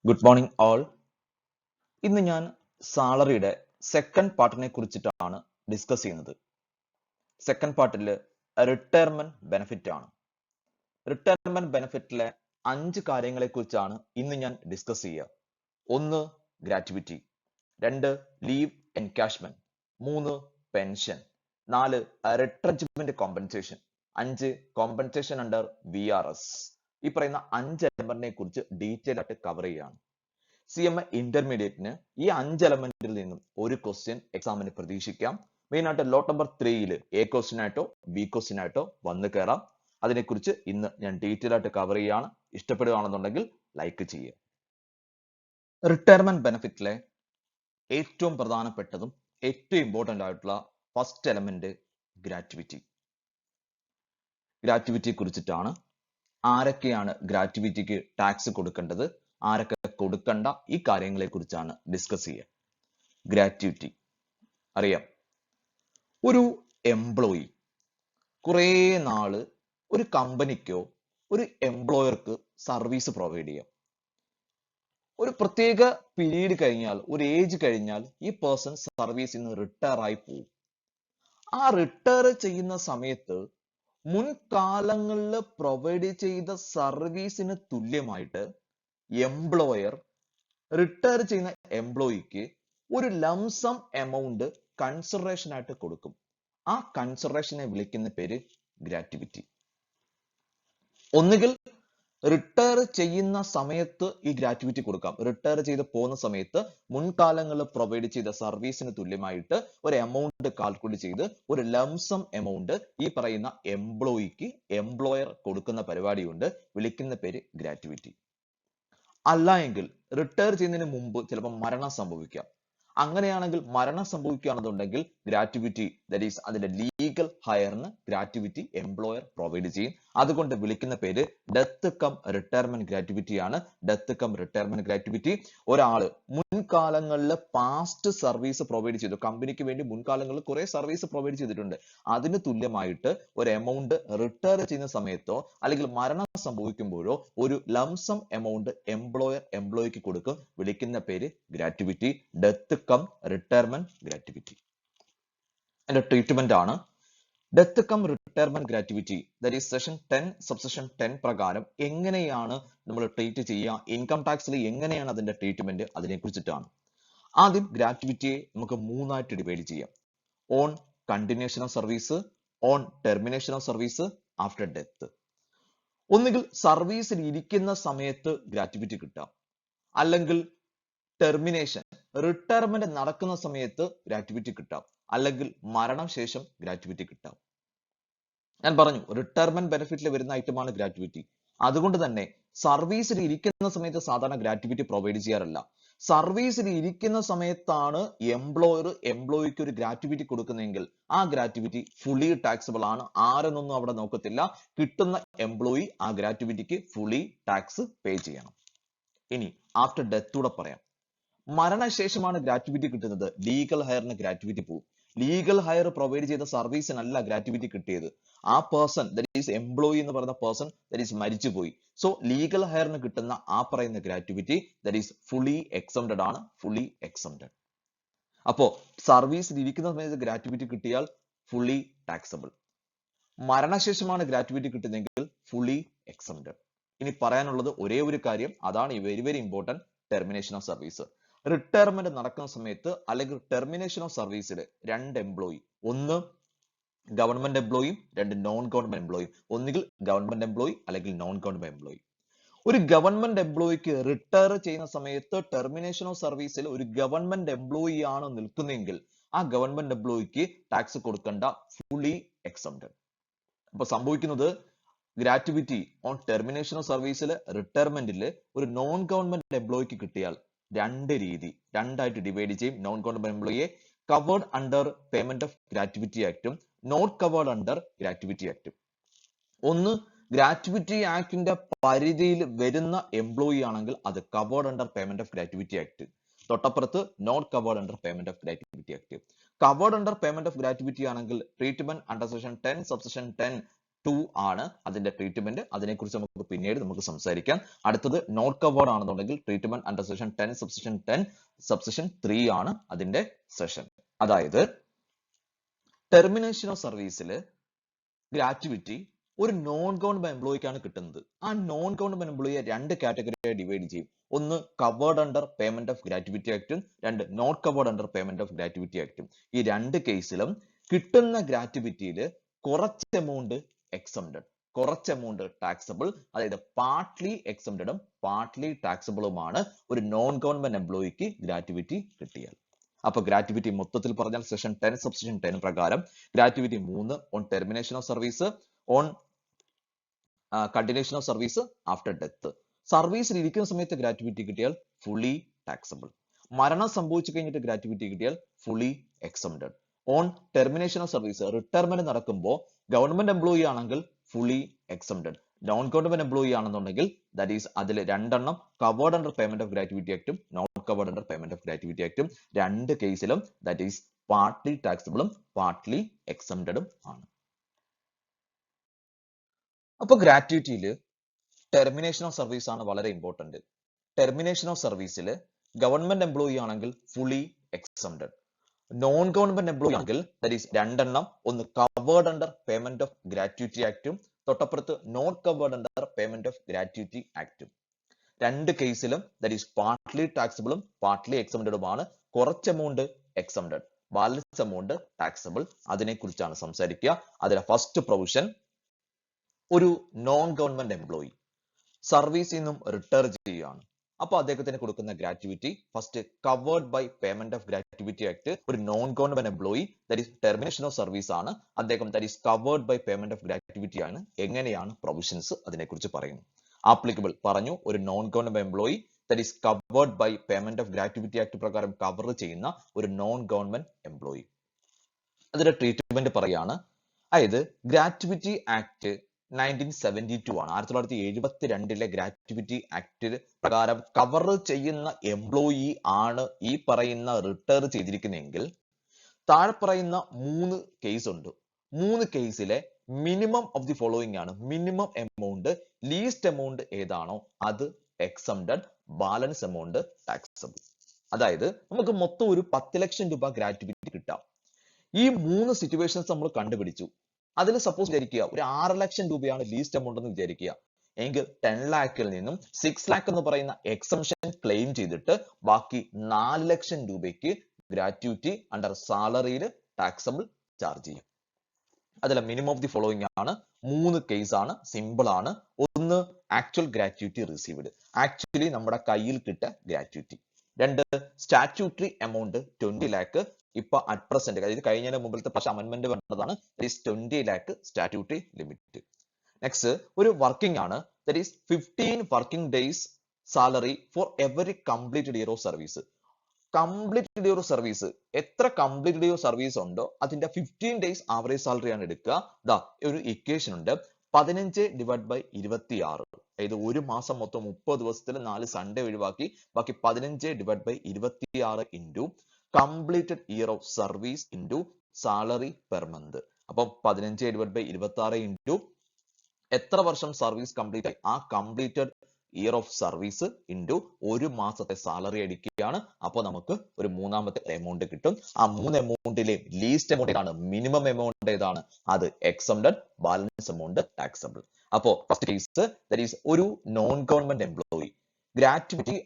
Good morning all. ഇന്ന് ഞാൻ സാലറിയുടെ second പാർട്ടിനെ കുറിച്ചിട്ടാണ് ഡിസ്കസ് ചെയ്യുന്നത്. സെക്കൻഡ് പാർട്ടിൽ റിട്ടയർമെന്റ് ബെനിഫിറ്റ് ആണ്. റിട്ടയർമെന്റ് ബെനിഫിറ്റിലെ 5 കാര്യങ്ങളെ കുറിച്ചാണ് ഇന്ന് ഞാൻ ഡിസ്കസ് ചെയ്യുക. 1 gratuity, 2 leave encashment, 3 pension, 4 retrenchment compensation, 5 compensation under VRS. ഈ പറയുന്ന 5 എലമെന്റിനെ കുറിച്ച് ഡീറ്റെയിൽ ആയിട്ട് കവർ ചെയ്യുകയാണ്. CMA ഇന്റർമീഡിയറ്റിന് ഈ 5 എലമെന്റിൽ നിന്നും ഒരു ക്വസ്റ്റ്യൻ എക്സാമിന് പ്രതീക്ഷിക്കാം. മെയിൻ ആയിട്ട് ലോട്ട് നമ്പർ 3യിൽ A ക്വസ്റ്റ്യൻ ആയിട്ടോ B ക്വസ്റ്റ്യൻ ആയിട്ടോ വന്നു കയറാം. അതിനെക്കുറിച്ച് ഇന്ന് ഞാൻ ഡീറ്റെയിൽ ആയിട്ട് കവർ ചെയ്യുകയാണ്. ഇഷ്ടപ്പെടുകയാണെന്നുണ്ടെങ്കിൽ ലൈക്ക് ചെയ്യുക. റിട്ടയർമെന്റ് ബെനിഫിറ്റിലെ ഏറ്റവും പ്രധാനപ്പെട്ടതും ഏറ്റവും ഇമ്പോർട്ടന്റ് ആയിട്ടുള്ള ഫസ്റ്റ് എലമെന്റ് ഗ്രാറ്റുവിറ്റി. ഗ്രാറ്റുവിറ്റിയെ കുറിച്ചിട്ടാണ്. ആരൊക്കെയാണ് ഗ്രാറ്റുവിറ്റിക്ക് ടാക്സ് കൊടുക്കേണ്ടത്, ആരൊക്കെ കൊടുക്കണ്ട, ഈ കാര്യങ്ങളെ കുറിച്ചാണ് ഡിസ്കസ് ചെയ്യുക. ഗ്രാറ്റുവിറ്റി അറിയാം, ഒരു എംപ്ലോയി കുറേ നാള് ഒരു കമ്പനിക്കോ ഒരു എംപ്ലോയർക്ക് സർവീസ് പ്രൊവൈഡ് ചെയ്യാം. ഒരു പ്രത്യേക പീരീഡ് കഴിഞ്ഞാൽ, ഒരു ഏജ് കഴിഞ്ഞാൽ ഈ പേഴ്സൺ സർവീസിൽ നിന്ന് റിട്ടയർ ആയി പോകും. ആ റിട്ടയർ ചെയ്യുന്ന സമയത്ത് മുൻകാലങ്ങളിൽ പ്രൊവൈഡ് ചെയ്ത സർവീസിന് തുല്യമായിട്ട് എംപ്ലോയർ റിട്ടയർ ചെയ്യുന്ന എംപ്ലോയിക്ക് ഒരു ലംസം എമൗണ്ട് കൺസിഡറേഷൻ ആയിട്ട് കൊടുക്കും. ആ കൺസിഡറേഷനെ വിളിക്കുന്ന പേര് ഗ്രാറ്റുവിറ്റി. ഒന്നുകിൽ റിട്ടയർ ചെയ്യുന്ന സമയത്ത് ഈ ഗ്രാറ്റുവിറ്റി കൊടുക്കാം. റിട്ടയർ ചെയ്ത് പോകുന്ന സമയത്ത് മുൻകാലങ്ങളിൽ പ്രൊവൈഡ് ചെയ്ത സർവീസിന് തുല്യമായിട്ട് ഒരു എമൗണ്ട് കാൽക്കുലേറ്റ് ചെയ്ത് ഒരു ലംസം എമൗണ്ട് ഈ പറയുന്ന എംപ്ലോയിക്ക് എംപ്ലോയർ കൊടുക്കുന്ന പരിപാടിയുണ്ട്. വിളിക്കുന്ന പേര് ഗ്രാറ്റുവിറ്റി. അല്ല എങ്കിൽ റിട്ടയർ ചെയ്യുന്നതിന് മുമ്പ് ചിലപ്പോൾ മരണം സംഭവിക്കാം. അങ്ങനെയാണെങ്കിൽ മരണം സംഭവിക്കുകയാണെന്നുണ്ടെങ്കിൽ ഗ്രാറ്റുവിറ്റി, ദാറ്റ് ഈസ് അതിന്റെ ലീഗൽ ഹയറിന് ഗ്രാറ്റുവിറ്റി എംപ്ലോയർ പ്രൊവൈഡ് ചെയ്യും. അതുകൊണ്ട് വിളിക്കുന്ന പേര് ഡെത്ത് കം റിട്ടയർമെന്റ് ഗ്രാറ്റുവിറ്റി ആണ്. Death come retirement gratuity. ഒരാള് മുൻകാലങ്ങളിൽ പാസ്റ്റ് സർവീസ് പ്രൊവൈഡ് ചെയ്തു, കമ്പനിക്ക് വേണ്ടി മുൻകാലങ്ങളിൽ കുറെ സർവീസ് പ്രൊവൈഡ് ചെയ്തിട്ടുണ്ട്. അതിന് തുല്യമായിട്ട് ഒരു എമൗണ്ട് റിട്ടയർ ചെയ്യുന്ന സമയത്തോ അല്ലെങ്കിൽ മരണം സംഭവിക്കുമ്പോഴോ ഒരു ലംസം എമൗണ്ട് എംപ്ലോയർ എംപ്ലോയിക്ക് കൊടുക്കും. വിളിക്കുന്ന പേര് gratuity, death come retirement gratuity. അതിന്റെ ട്രീറ്റ്മെന്റ് ആണ് death come retirement gratuity. That is section 10 subsection 10 പ്രകാരം എങ്ങനെയാണ് നമ്മൾ ട്രീറ്റ് ചെയ്യുക, ഇൻകം ടാക്സിൽ എങ്ങനെയാണ് അതിന്റെ ട്രീറ്റ്മെന്റ്, അതിനെ കുറിച്ചിട്ടാണ്. ആദ്യം ഗ്രാറ്റുവിറ്റിയെ നമുക്ക് 3 ആയിട്ട് ഡിവൈഡ് ചെയ്യാം. On continuation of service, on termination of service, after death. ഒന്നുകിൽ സർവീസിൽ ഇരിക്കുന്ന സമയത്ത് ഗ്രാറ്റുവിറ്റി കിട്ടാം, അല്ലെങ്കിൽ ടെർമിനേഷൻ റിട്ടയർമെന്റ് നടക്കുന്ന സമയത്ത് ഗ്രാറ്റുവിറ്റി കിട്ടാം, അല്ലെങ്കിൽ മരണശേഷം ഗ്രാറ്റുവിറ്റി കിട്ടാം. ഞാൻ പറഞ്ഞു റിട്ടയർമെന്റ് ബെനിഫിറ്റിൽ വരുന്ന ഐറ്റമാണ് ഗ്രാറ്റുവിറ്റി. അതുകൊണ്ട് തന്നെ സർവീസിൽ ഇരിക്കുന്ന സമയത്ത് സാധാരണ ഗ്രാറ്റുവിറ്റി പ്രൊവൈഡ് ചെയ്യാറില്ല. സർവീസിൽ ഇരിക്കുന്ന സമയത്താണ് എംപ്ലോയർ എംപ്ലോയിക്ക് ഒരു ഗ്രാറ്റുവിറ്റി കൊടുക്കുന്നതെങ്കിൽ ആ ഗ്രാറ്റുവിറ്റി ഫുള്ളി ടാക്സബിൾ ആണ്. ആരെന്നൊന്നും അവിടെ നോക്കത്തില്ല. കിട്ടുന്ന എംപ്ലോയി ആ ഗ്രാറ്റുവിറ്റിക്ക് ഫുള്ളി ടാക്സ് പേ ചെയ്യണം. ഇനി ആഫ്റ്റർ ഡെത്ത് കൂടെ പറയാം. മരണശേഷമാണ് ഗ്രാറ്റുവിറ്റി കിട്ടുന്നത്. ലീഗൽ ഹയറിന് ഗ്രാറ്റുവിറ്റി പോകും. ലീഗൽ ഹയർ പ്രൊവൈഡ് ചെയ്ത സർവീസിനല്ല ഗ്രാറ്റുവിറ്റി കിട്ടിയത്. ആ പേഴ്സൺ, ദാറ്റ് ഈസ് എംപ്ലോയി എന്ന് പറയുന്ന പേഴ്സൺ ദാറ്റ് ഈസ് മരിച്ചുപോയി. സോ ലീഗൽ ഹയറിന് കിട്ടുന്ന ആ പറയുന്ന gratuity that is fully exempted ആണ്. Fully exempted. അപ്പോ സർവീസിൽ ഇരിക്കുന്ന സമയത്ത് ഗ്രാറ്റുവിറ്റി കിട്ടിയാൽ ഫുള്ളി ടാക്സബിൾ. മരണശേഷമാണ് ഗ്രാറ്റുവിറ്റി കിട്ടുന്നതെങ്കിൽ ഫുള്ളി എക്സംപ്റ്റഡ്. ഇനി പറയാനുള്ളത് ഒരേ ഒരു കാര്യം, അതാണ് very very important, termination of service. റിട്ടയർമെന്റ് നടക്കുന്ന സമയത്ത് അല്ലെങ്കിൽ ടെർമിനേഷൻ ഓഫ് സർവീസിൽ 2 എംപ്ലോയി, ഒന്ന് ഗവൺമെന്റ് എംപ്ലോയിയും 2 നോൺ ഗവൺമെന്റ് എംപ്ലോയിയും, ഒന്നുകിൽ ഗവൺമെന്റ് എംപ്ലോയി അല്ലെങ്കിൽ നോൺ ഗവൺമെന്റ് എംപ്ലോയി. ഒരു ഗവൺമെന്റ് എംപ്ലോയിക്ക് റിട്ടയർ ചെയ്യുന്ന സമയത്ത് ടെർമിനേഷൻ ഓഫ് സർവീസിൽ ഒരു ഗവൺമെന്റ് എംപ്ലോയി ആണ് നിൽക്കുന്നതെങ്കിൽ ആ ഗവൺമെന്റ് എംപ്ലോയിക്ക് ടാക്സ് കൊടുക്കേണ്ട, ഫുള്ളി എക്സംപ്റ്റഡ്. അപ്പൊ സംഭവിക്കുന്നത് ഗ്രാറ്റുവിറ്റി ഓൺ ടെർമിനേഷൻ ഓഫ് സർവീസിൽ റിട്ടയർമെന്റിൽ ഒരു നോൺ ഗവൺമെന്റ് എംപ്ലോയിക്ക് കിട്ടിയാൽ 2 രീതി, 2 ആയിട്ട് ഡിവൈഡ് ചെയ്യും. നോൺ ഗവൺമെന്റ് എംപ്ലോയിയെ covered under payment of gratuity ആക്ടും നോട്ട് കവേർഡ് അണ്ടർ ഗ്രാറ്റുവിറ്റി ആക്ടും. ഒന്ന് ഗ്രാറ്റുവിറ്റി ആക്ടിന്റെ പരിധിയിൽ വരുന്ന എംപ്ലോയി ആണെങ്കിൽ അത് covered under payment of gratuity act. തൊട്ടപ്പുറത്ത് not covered under payment of gratuity act. Covered under payment of gratuity ആണെങ്കിൽ ട്രീറ്റ്മെന്റ് അണ്ടർ സെക്ഷൻ 10 സബ്സെക്ഷൻ 10 2 ആണ് അതിന്റെ ട്രീറ്റ്മെന്റ്. അതിനെക്കുറിച്ച് നമുക്ക് പിന്നീട് നമുക്ക് സംസാരിക്കാം. അടുത്തത് നോട്ട് കവേർഡ് ആണെന്നുണ്ടെങ്കിൽ treatment under section 10 subsection 10 subsection 3 ആണ് അതിന്റെ സെഷൻ. അതായത് ടെർമിനേഷൻ ഓഫ് സർവീസിൽ ഗ്രാറ്റുവിറ്റി ഒരു നോൺ ഗവൺമെന്റ് എംപ്ലോയിക്കാണ് കിട്ടുന്നത്. ആ നോൺ ഗവൺമെന്റ് എംപ്ലോയിയെ രണ്ട് കാറ്റഗറിയായി ഡിവൈഡ് ചെയ്യും. ഒന്ന് covered under payment of gratuity ആക്ടും, രണ്ട് not covered under payment of gratuity ആക്ടും. ഈ രണ്ട് കേസിലും കിട്ടുന്ന ഗ്രാറ്റുവിറ്റിയിൽ കുറച്ച് എമൗണ്ട് എക്സംപ്റ്റഡ്, കുറച്ച് എമൗണ്ട് ടാക്സബിൾ, അതായത് പാർട്ട്ലി എക്സംപ്റ്റഡും പാർട്ട്ലി ടാക്സബിളുമാണ് ഒരു നോൺ ഗവൺമെന്റ് എംപ്ലോയിക്ക് ഗ്രാറ്റുവിറ്റി കിട്ടിയാൽ. അപ്പൊ ഗ്രാറ്റുവിറ്റി മൊത്തത്തിൽ പറഞ്ഞാൽ സെഷൻ 10 സബ്സെക്ഷൻ 10 പ്രകാരം gratuity 3 on termination of service, on continuation of service after death. സർവീസിൽ ഇരിക്കുന്ന സമയത്ത് ഗ്രാറ്റുവിറ്റി കിട്ടിയാൽ ഫുള്ളി ടാക്സബിൾ. മരണം സംഭവിച്ചു കഴിഞ്ഞിട്ട് ഗ്രാറ്റുവിറ്റി കിട്ടിയാൽ fully exempted. On termination of service retirement നടക്കുമ്പോൾ ഗവൺമെന്റ് എംപ്ലോയി ആണെങ്കിൽ fully exempted. Non government employee ആണെന്നുണ്ടെങ്കിൽ ദാറ്റ് ഈസ് അതിൽ രണ്ടെണ്ണം covered under payment of gratuity ആക്ടും not covered under payment of gratuity ആക്ടും. രണ്ട് കേസിലും ദാറ്റ് ഈസ് പാർട്ട്ലി ടാക്സബിളും പാർട്ട്ലി എക്സംപ്റ്റഡും ആണ്. അപ്പൊ ഗ്രാറ്റുവിറ്റിയിൽ ടെർമിനേഷൻ ഓഫ് സർവീസ് ആണ് വളരെ ഇമ്പോർട്ടന്റ്. ടെർമിനേഷൻ ഓഫ് സർവീസിൽ ഗവൺമെന്റ് എംപ്ലോയി ആണെങ്കിൽ fully exempted. Non government employee ആണെങ്കിൽ ദാറ്റ് ഈസ് രണ്ടെണ്ണം, ഒന്ന് covered under payment of gratuity ആക്ടും തൊട്ടപ്പുറത്ത് not covered under payment of gratuity ആക്ടും. രണ്ട് കേസിലും ദാറ്റ് ഈസ് പാർട്ട്ലി ടാക്സബിളും പാർട്ട്ലി എക്സംപ്റ്റഡുമാണ്. കുറച്ച് amount exempted, balance amount taxable. അതിനെ കുറിച്ചാണ് സംസാരിക്കുക. അതിലെ ഫസ്റ്റ് പ്രൊവിഷൻ, ഒരു നോൺ ഗവൺമെന്റ് എംപ്ലോയി സർവീസിൽ നിന്നും റിട്ടയർ ചെയ്യുകയാണ്. അപ്പൊ അദ്ദേഹത്തിന് കൊടുക്കുന്ന gratuity first covered by payment of gratuity act. ഒരു non government employee that is termination of service ആണ്, അദ്ദേഹം that is covered by payment of gratuity ആണ്. എങ്ങനെയാണ് പ്രൊവിഷൻസ് അതിനെക്കുറിച്ച് പറയുന്നു. ആപ്ലിക്കബിൾ പറഞ്ഞു, ഒരു non government employee that is covered by payment of gratuity act പ്രകാരം കവർ ചെയ്യുന്ന ഒരു നോൺ ഗവൺമെന്റ് എംപ്ലോയി. അതിന്റെ ട്രീറ്റ്മെന്റ് പറയാണ്. അതായത് ഗ്രാറ്റുവിറ്റി ആക്ട് 1972 ആണ്, 1972 ഗ്രാറ്റുവിറ്റി ആക്ട് പ്രകാരം കവർ ചെയ്യുന്ന എംപ്ലോയി ആണ് ഈ പറയുന്ന റിട്ടയർ ചെയ്തിരിക്കുന്നതെങ്കിൽ താഴെ പറയുന്ന 3 കേസ് ഉണ്ട്. 3 കേസിലെ മിനിമം ഓഫ് ദി ഫോളോയിങ് ആണ്. മിനിമം എമൗണ്ട്, ലീസ്റ്റ് എമൗണ്ട് ഏതാണോ അത് എക്സംപ്റ്റഡ്, ബാലൻസ് എമൗണ്ട് ടാക്സബിൾ. അതായത് നമുക്ക് മൊത്തം ഒരു 10 ലക്ഷം രൂപ ഗ്രാറ്റുവിറ്റി കിട്ടാം. ഈ 3 സിറ്റുവേഷൻസ് നമ്മൾ കണ്ടുപിടിച്ചു. അതിൽ സപ്പോസ് വിചാരിക്കുക ഒരു 6 ലക്ഷം രൂപയാണ് ലീസ്റ്റ് എമൗണ്ട് എന്ന് വിചാരിക്കുക. എങ്കിൽ 10 ലാഖിൽ നിന്നും 6 ലാഖ് എന്ന് പറയുന്ന എക്സംഷൻ ക്ലെയിം ചെയ്തിട്ട് ബാക്കി 4 ലക്ഷം രൂപയ്ക്ക് ഗ്രാറ്റുവിറ്റി അണ്ടർ സാലറിയിൽ ടാക്സബിൾ ചാർജ് ചെയ്യും. അതിലെ മിനിമം ഓഫ് ദി ഫോളോയിങ് ആണ്. 3 കേസ് ആണ്, സിമ്പിൾ ആണ്. ഒന്ന് ആക്ച്വൽ ഗ്രാറ്റുവിറ്റി റിസീവ്ഡ്, ആക്ച്വലി നമ്മുടെ കയ്യിൽ കിട്ടിയ ഗ്രാറ്റുവിറ്റി. രണ്ട് സ്റ്റാറ്റ്യൂട്ടറി എമൗണ്ട് 20 ലാഖ് ഇപ്പൊ അറ്റ് പ്രസന്റ്, അതായത് കഴിഞ്ഞതിന് മുമ്പിലത്തെ പക്ഷെ അമെന്റ്മെന്റ് വന്നതാണ്, 20 ലാഖ് സ്റ്റാറ്റ്യൂട്ടറി ലിമിറ്റ്. നെക്സ്റ്റ് ഒരു വർക്കിംഗ് ആണ്, that is 15 working days salary for every completed year of service. Completed year of service, എത്ര കംപ്ലീറ്റഡ് ഇയർ സർവീസ് ഉണ്ടോ അതിന്റെ 15 ഡേയ്സ് ആവറേജ് സാലറി ആണ് എടുക്കുക. ദാ ഒരു ഇക്വേഷൻ ഉണ്ട്, 15 ഡിവൈഡ് ബൈ 26. അതായത് ഒരു മാസം മൊത്തം 30 ദിവസത്തിൽ 4 സൺഡേ ഒഴിവാക്കി ബാക്കി 15 divide by 26 into completed year of service into salary per month. അപ്പൊ 15 ഡിവൈഡ് ബൈ 26 ഇൻറ്റു എത്ര വർഷം സർവീസ് കംപ്ലീറ്റ് ആയി, ആ completed year of service into ഒരു മാസത്തെ സാലറി അടിക്കുകയാണ്. അപ്പോൾ നമുക്ക് ഒരു മൂന്നാമത്തെ എമൗണ്ട് കിട്ടും. ആ 3 എമൗണ്ടിലെ ലീസ്റ്റ് എമൗണ്ട് ഏതാണ്, മിനിമം എമൗണ്ട് ഏതാണ്, അത് എക്സംപ്റ്റഡ്, ബാലൻസ് എമൗണ്ട് ടാക്സബിൾ. അപ്പോ ഫസ്റ്റ് കേസ് ദാറ്റ് ഈസ് ഒരു non government employee gratuity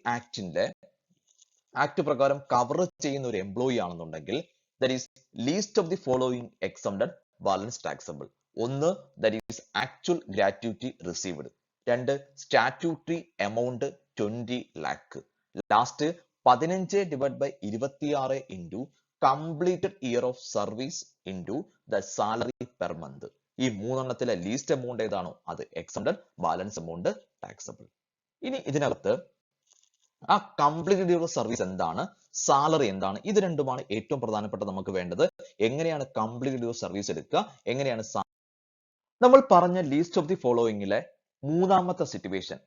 act പ്രകാരം കവർ ചെയ്യുന്ന ഒരു എംപ്ലോയി ആണെന്നുണ്ടെങ്കിൽ that is least of the following exempted, balance taxable. ഒന്ന് that is actual gratuity received, രണ്ട് statutory amount 20 lakh, last 15 divide by 26 into completed year of service into the salary per month. ഈ മൂന്നെണ്ണത്തിലെ least amount ഏതാണോ അത് exempted, balance amount taxable. ഇനി ഇതിനകത്ത് ആ completed year of service എന്താണ്, salary എന്താണ്, ഇത് രണ്ടുമാണ് ഏറ്റവും പ്രധാനപ്പെട്ട നമുക്ക് വേണ്ടത്. എങ്ങനെയാണ് കംപ്ലീറ്റഡ് ഇയർ ഓഫ് സർവീസ് എടുക്കുക, എങ്ങനെയാണ് നമ്മൾ പറഞ്ഞ ലീസ്റ്റ് ഓഫ് ദി ഫോളോയിങ്ങിലെ മൂന്നാമത്തെ സിറ്റുവേഷൻ,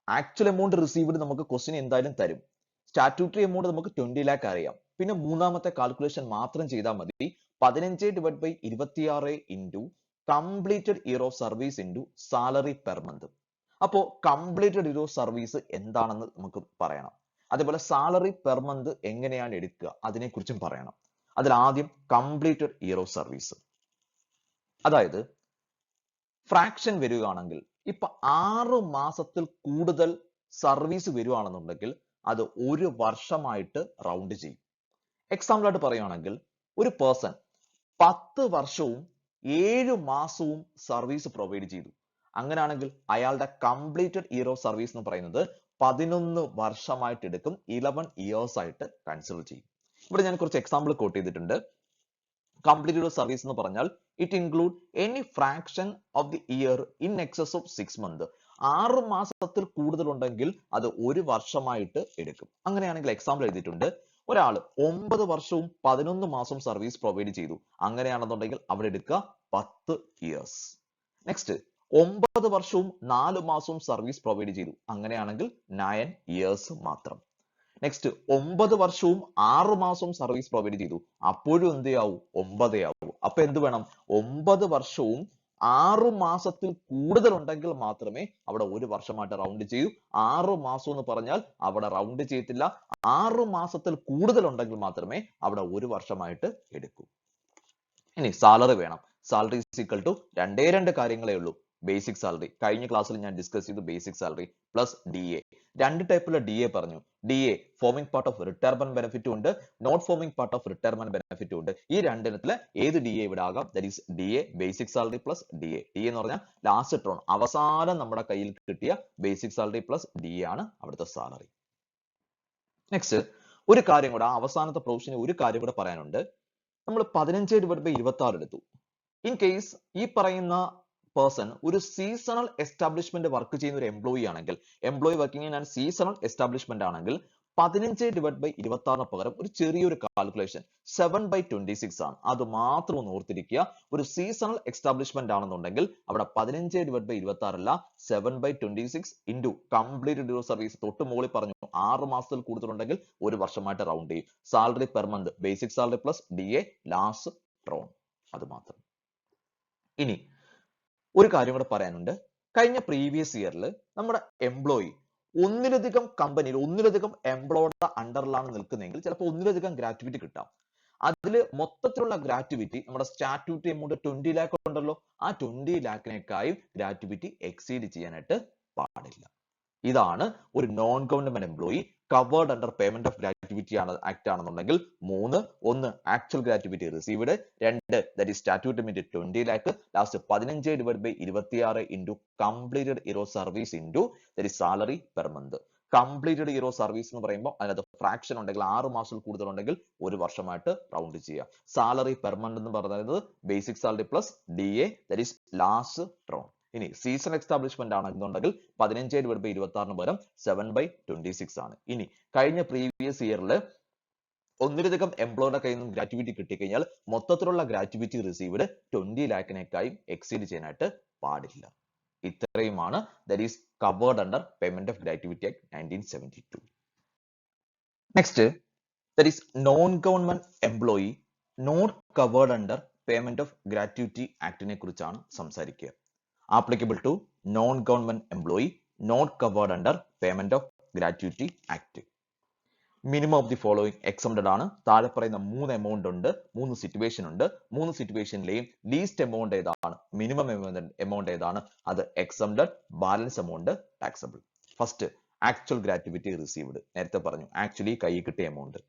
ആക്ച്വൽ എമൗണ്ട് റിസീവ്ഡ് നമുക്ക് ക്വസ്റ്റ്യൻ എന്തായാലും തരും. സ്റ്റാറ്റ്യൂട്ടറി എമൗണ്ട് നമുക്ക് 20 ലാഖ് അറിയാം. പിന്നെ മൂന്നാമത്തെ കാൽക്കുലേഷൻ മാത്രം ചെയ്താൽ മതി. 15 divide by 26 into completed year of service into salary per month. അപ്പോ കംപ്ലീറ്റഡ് ഇയർ ഓഫ് സർവീസ് എന്താണെന്ന് നമുക്ക് പറയണം. അതേപോലെ സാലറി പെർ മന്ത് എങ്ങനെയാണ് എടുക്കുക അതിനെക്കുറിച്ചും പറയണം. അതിൽ ആദ്യം കംപ്ലീറ്റഡ് ഇയർ ഓഫ് സർവീസ്. അതായത് ഫ്രാക്ഷൻ വരികയാണെങ്കിൽ ഇപ്പൊ 6 മാസത്തിൽ കൂടുതൽ സർവീസ് വരുവാണെന്നുണ്ടെങ്കിൽ അത് 1 വർഷമായിട്ട് റൗണ്ട് ചെയ്യും. എക്സാമ്പിൾ ആയിട്ട് പറയുകയാണെങ്കിൽ ഒരു പേഴ്സൺ 10 വർഷവും 7 മാസവും സർവീസ് പ്രൊവൈഡ് ചെയ്തു. അങ്ങനെയാണെങ്കിൽ അയാളുടെ കംപ്ലീറ്റഡ് ഇയർ ഓഫ് സർവീസ് എന്ന് പറയുന്നത് 11 വർഷമായിട്ട് എടുക്കും. 11 ഇയേഴ്സ് ആയിട്ട് കൺസിഡർ ചെയ്യും. ഇവിടെ ഞാൻ കുറച്ച് എക്സാമ്പിൾ കോട്ട് ചെയ്തിട്ടുണ്ട്. കംപ്ലീറ്റഡ് ഇയർ ഓഫ് സർവീസ് എന്ന് പറഞ്ഞാൽ it include any fraction of the year in excess of 6 month. 6 മാസത്തിൽ കൂടുതൽ ഉണ്ടെങ്കിൽ അത് 1 വർഷമായിട്ട് എടുക്കും. അങ്ങനെയാണെങ്കിൽ എക്സാമ്പിൾ എഴുതിയിട്ടുണ്ട്. ഒരാൾ 9 വർഷവും 11 മാസവും സർവീസ് പ്രൊവൈഡ് ചെയ്തു. അങ്ങനെയാണെന്നുണ്ടെങ്കിൽ അവിടെ എടുക്കുക 10 ഇയേഴ്സ്. നെക്സ്റ്റ് 9 വർഷവും 4 മാസവും സർവീസ് പ്രൊവൈഡ് ചെയ്തു. അങ്ങനെയാണെങ്കിൽ 9 ഇയേഴ്സ് മാത്രം. നെക്സ്റ്റ് 9 വർഷവും 6 മാസവും സർവീസ് പ്രൊവൈഡ് ചെയ്തു. അപ്പോഴും എന്ത് ആവും? 9 ആവും. അപ്പൊ എന്ത് വേണം? 9 വർഷവും 6 മാസത്തിൽ കൂടുതൽ ഉണ്ടെങ്കിൽ മാത്രമേ അവിടെ 1 വർഷമായിട്ട് റൗണ്ട് ചെയ്യൂ. 6 മാസം എന്ന് പറഞ്ഞാൽ അവിടെ റൗണ്ട് ചെയ്യത്തില്ല. 6 മാസത്തിൽ കൂടുതൽ ഉണ്ടെങ്കിൽ മാത്രമേ അവിടെ 1 വർഷമായിട്ട് എടുക്കൂ. ഇനി സാലറി വേണം. സാലറി ഈസ് ഈക്വൽ ടു രണ്ട് കാര്യങ്ങളേ ഉള്ളൂ. ബേസിക് സാലറി കഴിഞ്ഞ ക്ലാസ്സിൽ ഞാൻ ഡിസ്കസ് ചെയ്തു. Basic salary plus D A. രണ്ട് ടൈപ്പിലുള്ള ഡി എ പറഞ്ഞു. D A forming part of retirement ബെനിഫിറ്റും ഉണ്ട്, not forming part of retirement ബെനിഫിറ്റും ഉണ്ട്. ഈ രണ്ടിനത്തില് ഏത് ഡി എ ഇവിടെ ആകാം. That is D A basic salary plus D A. D എന്ന് പറഞ്ഞാൽ ലാസ്റ്റ് ട്രോൺ അവസാനം നമ്മുടെ കയ്യിൽ കിട്ടിയ basic salary plus D A ആണ് അവിടുത്തെ സാലറി. നെക്സ്റ്റ് ഒരു കാര്യം കൂടെ, അവസാനത്തെ പ്രൊവിഷന് ഒരു കാര്യം കൂടെ പറയാനുണ്ട്. നമ്മൾ 15/26 എടുത്തു. ഇൻ കേസ് ഈ പറയുന്ന പേഴ്സൺ ഒരു സീസണൽ എസ്റ്റാബ്ലിഷ്മെന്റ് വർക്ക് ചെയ്യുന്ന ഒരു എംപ്ലോയി ആണെങ്കിൽ, employee working in and seasonal establishment ആണെങ്കിൽ 15/26 പകരം ഒരു ചെറിയൊരു കാൽക്കുലേഷൻ 7/26 ആണ്. അത് മാത്രം ഒന്ന് ഓർത്തിരിക്കുക. ഒരു സീസണൽ എസ്റ്റാബ്ലിഷ്മെന്റ് ആണെന്നുണ്ടെങ്കിൽ അവിടെ 15/26 അല്ല 7/26 into completed year of service. തൊട്ട് മുകളിൽ പറഞ്ഞു 6 മാസത്തിൽ കൂടുതലുണ്ടെങ്കിൽ 1 വർഷമായിട്ട് റൗണ്ട് ചെയ്യും. Salary per month basic salary plus D A last Tron. അത് മാത്രം. ഇനി ഒരു കാര്യം കൂടെ പറയാനുണ്ട്. കഴിഞ്ഞ പ്രീവിയസ് ഇയറിൽ നമ്മുടെ എംപ്ലോയി ഒന്നിലധികം കമ്പനിയിൽ ഒന്നിലധികം എംപ്ലോയുടെ അണ്ടറിലാണ് നിൽക്കുന്നതെങ്കിൽ ചിലപ്പോൾ ഒന്നിലധികം ഗ്രാറ്റുവിറ്റി കിട്ടാം. അതില് മൊത്തത്തിലുള്ള ഗ്രാറ്റുവിറ്റി നമ്മുടെ സ്റ്റാറ്റ്യൂട്ടറി എമൗണ്ട് 20 lakh ഉണ്ടല്ലോ, ആ 20 lakhനേക്കായും ഗ്രാറ്റുവിറ്റി എക്സീഡ് ചെയ്യാനായിട്ട് പാടില്ല. ഇതാണ് ഒരു non government employee covered under payment of gratuity act ആണെന്നുണ്ടെങ്കിൽ 3 1 actual gratuity received, 2 that is statutory limit 20 lakh, last 15/26 into completed year of service into that is salary per month. Completed year of service എന്ന് പറയുമ്പോൾ അതിനകത്ത് fraction ഉണ്ടെങ്കിൽ 6 മാസത്തിൽ കൂടുതൽ ഉണ്ടെങ്കിൽ 1 വർഷമായിട്ട് round ചെയ്യുക. സാലറി പെർ മന്ത് എന്ന് പറയുന്നത് basic salary plus D A that is last Tron. ഇനി സീസൺ എസ്റ്റാബ്ലിഷ്മെന്റ് ആണെന്നുണ്ടെങ്കിൽ 15/26 പകരം 7/26 ആണ്. ഇനി കഴിഞ്ഞ പ്രീവിയസ് ഇയറിൽ ഒന്നിലധികം എംപ്ലോയുടെ കയ്യിൽ നിന്ന് ഗ്രാറ്റുവിറ്റി കിട്ടിക്കഴിഞ്ഞാൽ മൊത്തത്തിലുള്ള ഗ്രാറ്റുവിറ്റി റിസീവ്ഡ് 20 lakhനേക്കായും എക്സീഡ് ചെയ്യാനായിട്ട് പാടില്ല. ഇത്രയുമാണ് that is covered under payment of gratuity act 1972. Next that is non government employee not covered under payment of gratuity ആക്ടിനെ കുറിച്ചാണ് സംസാരിക്കുക. Applicable to non-government employee not covered under payment of gratuity act. Minimum of the following exempted ആണ്. താഴെ പറയുന്ന 3 amount ഉണ്ട്, 3 situation ഉണ്ട്. 3 സിറ്റുവേഷനിലെയും least amount ഏതാണ്, minimum amount ഏതാണ്, അത് exempted, balance amount taxable. First actual gratuity received. നേരത്തെ പറഞ്ഞു ആക്ച്വലി കൈ കിട്ടിയ amount.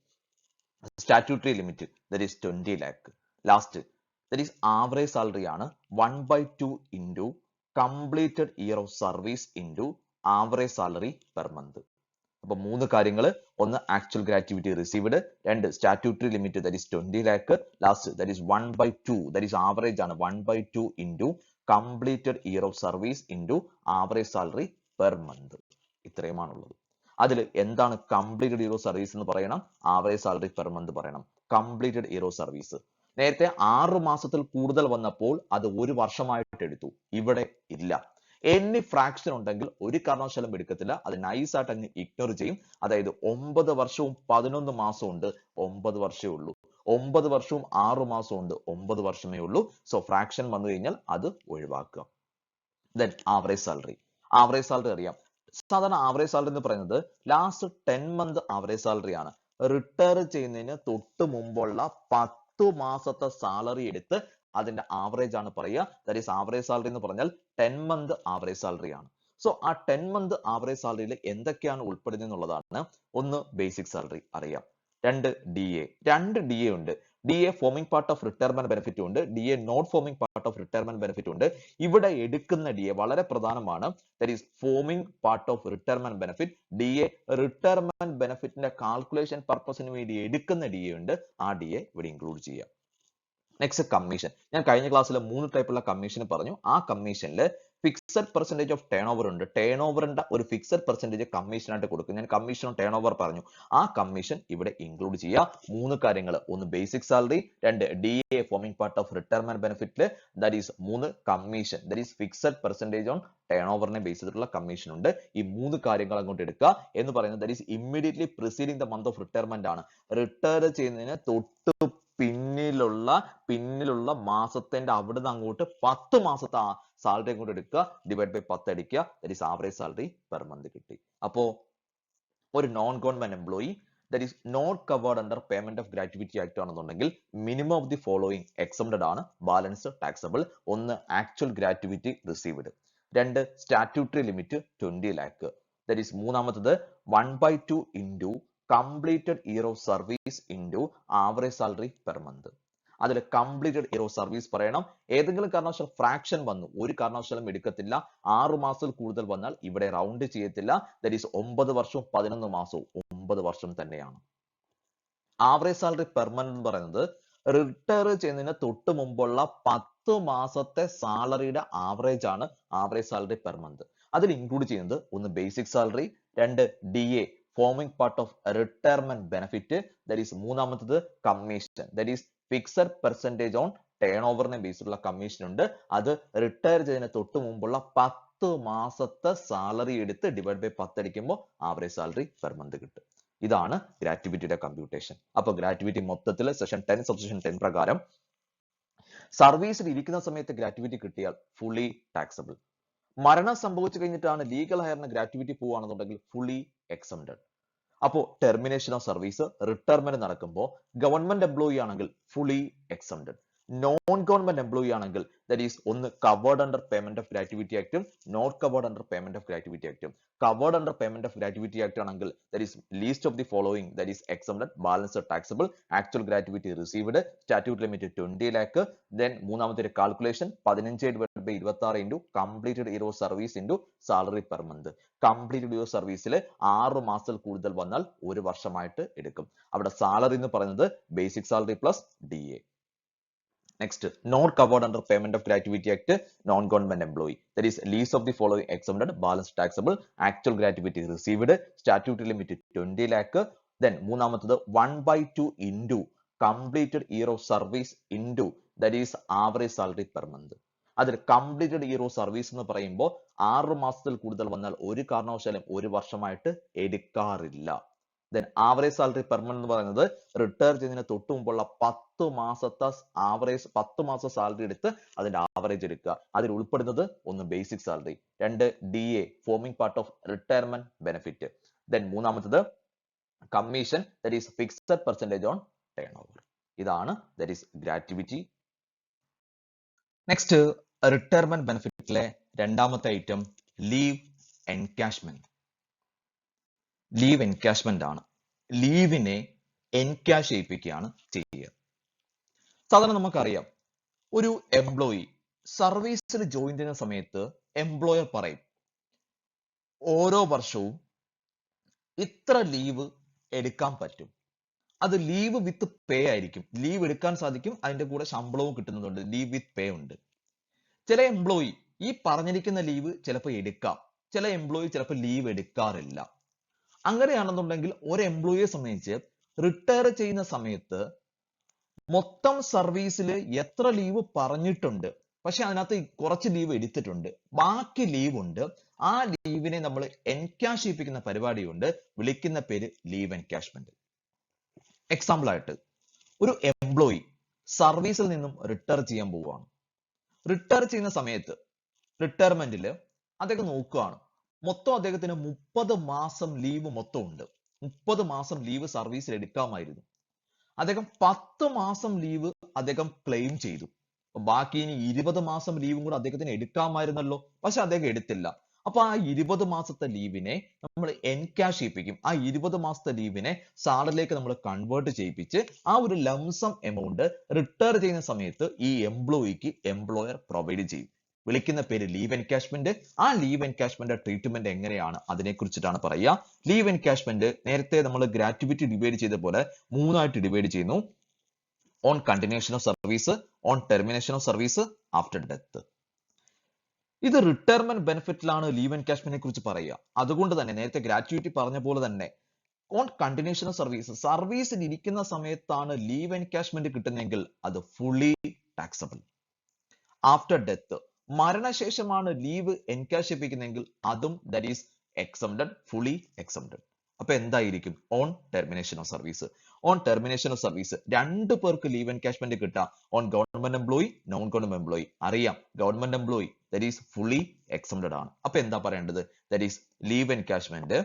Statutory limit that is 20 lakh. Last that is average salary ആണ് 1/2 into completed year of service into average salary per month. അപ്പൊ 3 കാര്യങ്ങൾ, ഒന്ന് actual gratuity received, 2 statutory limit that is 20 lakh, last that is 1/2 that is average ആണ് 1/2 into completed year of service into average salary per month. ഇത്രയുമാണുള്ളത്. അതിൽ എന്താണ് completed year of service എന്ന് പറയണം, average salary per month പറയണം. Completed year of service നേരത്തെ 6 മാസത്തിൽ കൂടുതൽ വന്നപ്പോൾ അത് 1 വർഷമായിട്ട് എടുത്തു. ഇവിടെ ഇല്ല. എനി ഫ്രാക്ഷൻ ഉണ്ടെങ്കിൽ ഒരു കാരണവശാലും എടുക്കത്തില്ല. അത് നൈസായിട്ട് അങ്ങ് ഇഗ്നോർ ചെയ്യും. അതായത് 9 വർഷവും 11 മാസവും ഉണ്ട്, 9 വർഷമേ ഉള്ളൂ. 9 വർഷവും 6 മാസവും ഉണ്ട്, 9 വർഷമേ ഉള്ളൂ. സോ ഫ്രാക്ഷൻ വന്നു കഴിഞ്ഞാൽ അത് ഒഴിവാക്കുക. Then average salary. Average salary അറിയാം. സാധാരണ ആവറേജ് സാലറി എന്ന് പറയുന്നത് ലാസ്റ്റ് 10 മന്ത് ആവറേജ് സാലറി ആണ്. റിട്ടയർ ചെയ്യുന്നതിന് തൊട്ട് മുമ്പുള്ള 10 മാസത്തെ സാലറി എടുത്ത് അതിന്റെ ആവറേജ് ആണ് പറയുക. ദാറ്റ് ഈസ് ആവറേജ് സാലറി എന്ന് പറഞ്ഞാൽ 10 മന്ത് ആവറേജ് സാലറി ആണ്. സോ ആ 10 മന്ത് ആവറേജ് സാലറിയിൽ എന്തൊക്കെയാണ് ഉൾപ്പെടുന്നത് എന്നുള്ളതാണ്. ഒന്ന് ബേസിക് സാലറി അറിയാം. രണ്ട് DA ഉണ്ട്. DA forming part of retirement benefit ഉണ്ട്, DA not forming part of retirement benefit ഉണ്ട്. ഇവിടെ എടുക്കുന്ന DA വളരെ പ്രധാനമാണ്. That is forming part of retirement benefit. DA retirement ബെനിഫിറ്റിന്റെ കാൽക്കുലേഷൻ പർപ്പസിന് വേണ്ടി എടുക്കുന്ന DA ഉണ്ട്. ആ DA ഇവിടെ ഇൻക്ലൂഡ് ചെയ്യാം. Next commission. ഞാൻ കഴിഞ്ഞ ക്ലാസ്സിൽ 3 ടൈപ്പുള്ള കമ്മീഷൻ പറഞ്ഞു. ആ കമ്മീഷനിൽ fixed percentage of turn over ഉണ്ട്. ടേൺ ഓവറിന്റെ ഒരു ഫിക്സഡ് പെർസെന്റേജ് കമ്മീഷൻ ആയിട്ട് കൊടുക്കും. ഞാൻ കമ്മീഷനും ടേൺ ഓവർ പറഞ്ഞു. ആ കമ്മീഷൻ ഇവിടെ ഇൻക്ലൂഡ് ചെയ്യുക. 3 കാര്യങ്ങൾ. ഒന്ന് basic salary, 2 DA forming part of retirement ബെനിഫിറ്റില്, that is 3 commission, that is fixed percentage on turn ഓവറിനെ ബേസ് ചെയ്തിട്ടുള്ള കമ്മീഷൻ ഉണ്ട്. ഈ 3 കാര്യങ്ങൾ അങ്ങോട്ട് എടുക്കുക എന്ന് പറയുന്നത് that is immediately preceding the month of retirement ആണ്. റിട്ടയർ ചെയ്യുന്നതിന് തൊട്ട് പിന്നിലുള്ള മാസത്തിന്റെ അവിടുന്ന് അങ്ങോട്ട് 10 മാസത്തെ സാലറി അങ്ങോട്ട് എടുക്കുക, ഡിവൈഡ് ബൈ 10 അടിക്കുക, that is average salary per month കിട്ടി. അപ്പോ ഒരു non government employee that is not covered under payment of gratuity act ആണെന്നുണ്ടെങ്കിൽ minimum of the following exempted ആണ്. Balance taxable. ഒന്ന് actual gratuity received. 2 statutory limit 20 lakh. That is മൂന്നാമത്തത് 1/2 into completed year of service into average salary per month. അതിൽ completed year of service പറയണം. ഏതെങ്കിലും കാരണവശാൽ fraction വന്നു, ഒരു കാരണവശാലും എടുക്കത്തില്ല. 6 മാസത്തിൽ കൂടുതൽ വന്നാൽ ഇവിടെ റൗണ്ട് ചെയ്യത്തില്ല. ദാറ്റ് ഈസ് 9 വർഷവും 11 മാസവും 9 വർഷം തന്നെയാണ്. ആവറേജ് സാലറി പെർ മന്ത് എന്ന് പറയുന്നത് റിട്ടയർ ചെയ്യുന്നതിന് തൊട്ട് മുമ്പുള്ള 10 മാസത്തെ സാലറിയുടെ ആവറേജ് ആണ് ആവറേജ് സാലറി പെർ മന്ത്. അതിൽ ഇൻക്ലൂഡ് ചെയ്യുന്നത് ഒന്ന് basic salary, 2 DA forming part of retirement benefit, that is മൂന്നാമത്തത് commission, that is fixed percentage on turn ഓവറിനെ ബേസ് ഉള്ള കമ്മീഷൻ ഉണ്ട്. അത് റിട്ടയർ ചെയ്തതിന് തൊട്ട് മുമ്പുള്ള 10 മാസത്തെ സാലറി എടുത്ത് ഡിവൈഡ് ബൈ 10 അടിക്കുമ്പോൾ ആവറേജ് സാലറി പെർ മന്ത് കിട്ടും. ഇതാണ് ഗ്രാറ്റുവിറ്റിയുടെ കമ്പ്യൂട്ടേഷൻ. അപ്പൊ ഗ്രാറ്റുവിറ്റി മൊത്തത്തിൽ സെഷൻ 10 സബ്സെഷൻ 10 പ്രകാരം സർവീസിൽ ഇരിക്കുന്ന സമയത്ത് ഗ്രാറ്റുവിറ്റി കിട്ടിയാൽ ഫുള്ളി ടാക്സബിൾ. മരണം സംഭവിച്ചു കഴിഞ്ഞിട്ടാണ് ലീഗൽ ഹയറിന് ഗ്രാറ്റുവിറ്റി പോവുകയാണെന്നുണ്ടെങ്കിൽ ഫുള്ളി എക്സംപ്റ്റഡ്. അപ്പോൾ ടെർമിനേഷൻ ഓഫ് സർവീസ്, റിട്ടയർമെന്റ് നടക്കുമ്പോൾ ഗവൺമെന്റ് എംപ്ലോയി ആണെങ്കിൽ fully exempted. Non government employee ആണെങ്കിൽ ദാറ്റ് ഈസ് ഒന്ന് covered under payment of gratuity ആക്ടും not covered under payment of gratuity ആക്ടും. Covered under payment of gratuity act ആണെങ്കിൽ that is least of the following, that is exempted, balance taxable, actual gratuity received, statute limit 20 lakh. Then മൂന്നാമത്തെ ഒരു calculation 15 divide by 26 into completed year of service into salary per month. Completed year സർവീസിൽ 6 മാസത്തിൽ കൂടുതൽ വന്നാൽ 1 വർഷമായിട്ട് എടുക്കും. അവിടെ salary എന്ന് പറയുന്നത് basic salary plus DA. Next, not covered under payment of gratuity act, non-government employee. That is least of the following exempted, balance taxable, actual gratuity received, statutory limit 20 lakh. Then മൂന്നാമത്തത് 1/2 into completed year of service into, that is average salary per month. അതിൽ completed year of service എന്ന് പറയുമ്പോൾ 6 മാസത്തിൽ കൂടുതൽ വന്നാൽ ഒരു കാരണവശാലും 1 വർഷമായിട്ട് എടുക്കാറില്ല. Then average salary per month എന്ന് പറയുന്നത് റിട്ടയർ ചെയ്യുന്നതിന് തൊട്ട് മുമ്പുള്ള 10 മാസത്തെ ആവറേജ് 10 മാസം സാലറി എടുത്ത് അതിന്റെ ആവറേജ് എടുക്കുക. അതിൽ ഉൾപ്പെടുന്നത് ഒന്ന് basic salary, 2 DA forming part of retirement benefit, then മൂന്നാമത്തത് commission, that is fixed percentage on turnover. ഇതാണ് that is gratuity. Next retirement ബെനിഫിറ്റിലെ രണ്ടാമത്തെ item leave encashment. Leave encashment ആണ്. ലീവിനെ എൻകാഷ് ചെയ്യിപ്പിക്കുകയാണ് ചെയ്യുക. സാധാരണ നമുക്കറിയാം, ഒരു എംപ്ലോയി സർവീസിൽ ജോയിൻ ചെയ്യുന്ന സമയത്ത് എംപ്ലോയർ പറയും ഓരോ വർഷവും ഇത്ര ലീവ് എടുക്കാൻ പറ്റും. അത് ലീവ് വിത്ത് പേ ആയിരിക്കും. ലീവ് എടുക്കാൻ സാധിക്കും, അതിന്റെ കൂടെ ശമ്പളവും കിട്ടുന്നതുണ്ട്, ലീവ് വിത്ത് പേ ഉണ്ട്. ചില എംപ്ലോയി ഈ പറഞ്ഞിരിക്കുന്ന ലീവ് ചിലപ്പോൾ എടുക്കാം, ചില എംപ്ലോയി ചിലപ്പോൾ ലീവ് എടുക്കാറില്ല. അങ്ങനെയാണെന്നുണ്ടെങ്കിൽ ഒരു എംപ്ലോയിയെ സംബന്ധിച്ച് റിട്ടയർ ചെയ്യുന്ന സമയത്ത് മൊത്തം സർവീസിൽ എത്ര ലീവ് പറഞ്ഞിട്ടുണ്ട്, പക്ഷെ അതിനകത്ത് കുറച്ച് ലീവ് എടുത്തിട്ടുണ്ട്, ബാക്കി ലീവ് ഉണ്ട്. ആ ലീവിനെ നമ്മൾ എൻകാഷ് ചെയ്യിപ്പിക്കുന്ന പരിപാടിയുണ്ട്. വിളിക്കുന്ന പേര് ലീവ് എൻകാഷ്മെന്റ്. എക്സാമ്പിൾ ആയിട്ട് ഒരു എംപ്ലോയി സർവീസിൽ നിന്നും റിട്ടയർ ചെയ്യാൻ പോവുകയാണ്. റിട്ടയർ ചെയ്യുന്ന സമയത്ത് റിട്ടയർമെന്റിൽ അദ്ദേഹം നോക്കുകയാണ്, മൊത്തം അദ്ദേഹത്തിന് 30 മാസം ലീവ് മൊത്തം ഉണ്ട്. 30 മാസം ലീവ് സർവീസിൽ എടുക്കാമായിരുന്നു. അദ്ദേഹം 10 മാസം ലീവ് അദ്ദേഹം ക്ലെയിം ചെയ്തു. ബാക്കി ഇനി 20 മാസം ലീവും കൂടെ അദ്ദേഹത്തിന് എടുക്കാമായിരുന്നല്ലോ, പക്ഷെ അദ്ദേഹം എടുത്തില്ല. അപ്പൊ ആ 20 മാസത്തെ ലീവിനെ നമ്മൾ എൻകാഷ് ചെയ്യിപ്പിക്കും. ആ 20 മാസത്തെ ലീവിനെ സാലറിയിലേക്ക് നമ്മൾ കൺവേർട്ട് ചെയ്യിപ്പിച്ച് ആ ഒരു ലംസം എമൗണ്ട് റിട്ടയർ ചെയ്യുന്ന സമയത്ത് ഈ എംപ്ലോയിക്ക് എംപ്ലോയർ പ്രൊവൈഡ് ചെയ്യും. വിളിക്കുന്ന പേര് ലീവ് എൻകാഷ്മെന്റ്. ആ ലീവ് എൻകാഷ്മെന്റ് ട്രീറ്റ്മെന്റ് എങ്ങനെയാണ് അതിനെ കുറിച്ചിട്ടാണ് പറയുക. ലീവ് എൻകാഷ്മെന്റ് നേരത്തെ നമ്മൾ ഗ്രാറ്റുവിറ്റി ഡിവൈഡ് ചെയ്ത പോലെ 3 ആയിട്ട് ഡിവൈഡ് ചെയ്യുന്നു. On continuation of service, on termination of service, after death. ഇത് റിട്ടയർമെന്റ് ബെനിഫിറ്റിലാണ് ലീവ് എൻകാഷ്മെന്റിനെ കുറിച്ച് പറയുക. അതുകൊണ്ട് തന്നെ നേരത്തെ ഗ്രാറ്റുവിറ്റി പറഞ്ഞ പോലെ തന്നെ ഓൺ കണ്ടിന്യൂഷൻ ഓഫ് സർവീസ്, സർവീസിൽ ഇരിക്കുന്ന സമയത്താണ് ലീവ് എൻകാഷ്മെന്റ് കിട്ടുന്നതെങ്കിൽ അത് ഫുള്ളി ടാക്സബിൾ. ആഫ്റ്റർ ഡെത്ത്, മരണശേഷമാണ് ലീവ് എൻകാഷ് ചെയ്യിപ്പിക്കുന്നതെങ്കിൽ അതും that is exempted, fully exempted. അപ്പൊ എന്തായിരിക്കും on termination of service? On termination of service 2 പേർക്ക് ലീവ് എൻകാഷ്മെന്റ് കിട്ടാം. On government employee, non government employee. അറിയാം, government employee that is fully exempted ആണ്. അപ്പൊ എന്താ പറയേണ്ടത്? That is leave encashment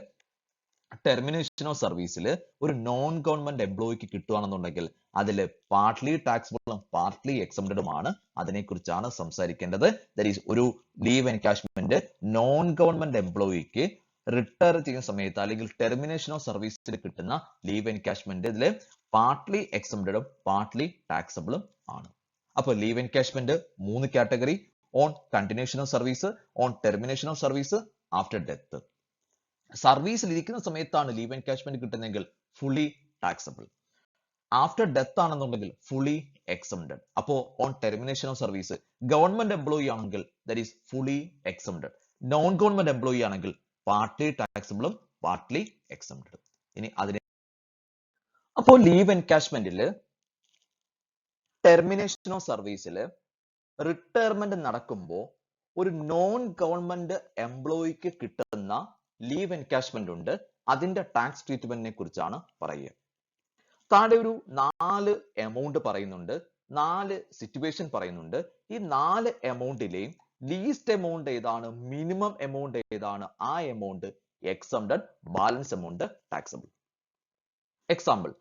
termination of സർവീസിൽ ഒരു നോൺ ഗവൺമെന്റ് എംപ്ലോയിക്ക് കിട്ടുകയാണെന്നുണ്ടെങ്കിൽ അതിൽ പാർട്ട്ലി ടാക്സബിളും പാർട്ട്ലി എക്സംപ്റ്റഡുമാണ്. അതിനെക്കുറിച്ചാണ് സംസാരിക്കേണ്ടത്. ദാറ്റ് ഈസ് ഒരു ലീവ് എൻകാഷ്മെന്റ് നോൺ ഗവൺമെന്റ് എംപ്ലോയിക്ക് റിട്ടയർ ചെയ്യുന്ന സമയത്ത് അല്ലെങ്കിൽ ടെർമിനേഷൻ ഓഫ് സർവീസിൽ കിട്ടുന്ന ലീവ് എൻകാഷ്മെന്റ് ഇതിൽ പാർട്ട്ലി എക്സംപ്റ്റഡും പാർട്ട്ലി ടാക്സബിളും ആണ്. അപ്പൊ leave encashment 3 category: on continuation of service, on termination of service, after death. സർവീസിൽ ഇരിക്കുന്ന സമയത്താണ് ലീവ് എൻകാഷ്മെന്റ് കിട്ടുന്നതെങ്കിൽ ഫുള്ളി ടാക്സബിൾ. ആഫ്റ്റർ ഡെത്ത് ആണെന്നുണ്ടെങ്കിൽ ഫുള്ളി എക്സംപ്റ്റഡ്. അപ്പോ on termination of service government employee ആണെങ്കിൽ that is fully exempted. Non government employee ആണെങ്കിൽ partly ടാക്സബിളും partly എക്സംപ്റ്റഡും. ഇനി അതിനെ അപ്പോൾ ലീവ് എൻകാഷ്മെന്റിൽ ടെർമിനേഷൻ ഓഫ് സർവീസിൽ റിട്ടയർമെന്റ് നടക്കുമ്പോൾ ഒരു നോൺ ഗവൺമെന്റ് എംപ്ലോയിക്ക് കിട്ടുന്ന ലീവ് എൻകാഷ്മെന്റ് ഉണ്ട്. അതിന്റെ ടാക്സ് ട്രീറ്റ്മെന്റിനെ കുറിച്ചാണ് പറയുക. താഴെ ഒരു 4 എമൗണ്ട് പറയുന്നുണ്ട്, 4 സിറ്റുവേഷൻ പറയുന്നുണ്ട്. ഈ 4 എമൗണ്ടിലെയും ലീസ്റ്റ് എമൗണ്ട് ഏതാണ്, മിനിമം എമൗണ്ട് ഏതാണ്, ആ amount exempted, balance amount taxable. Example,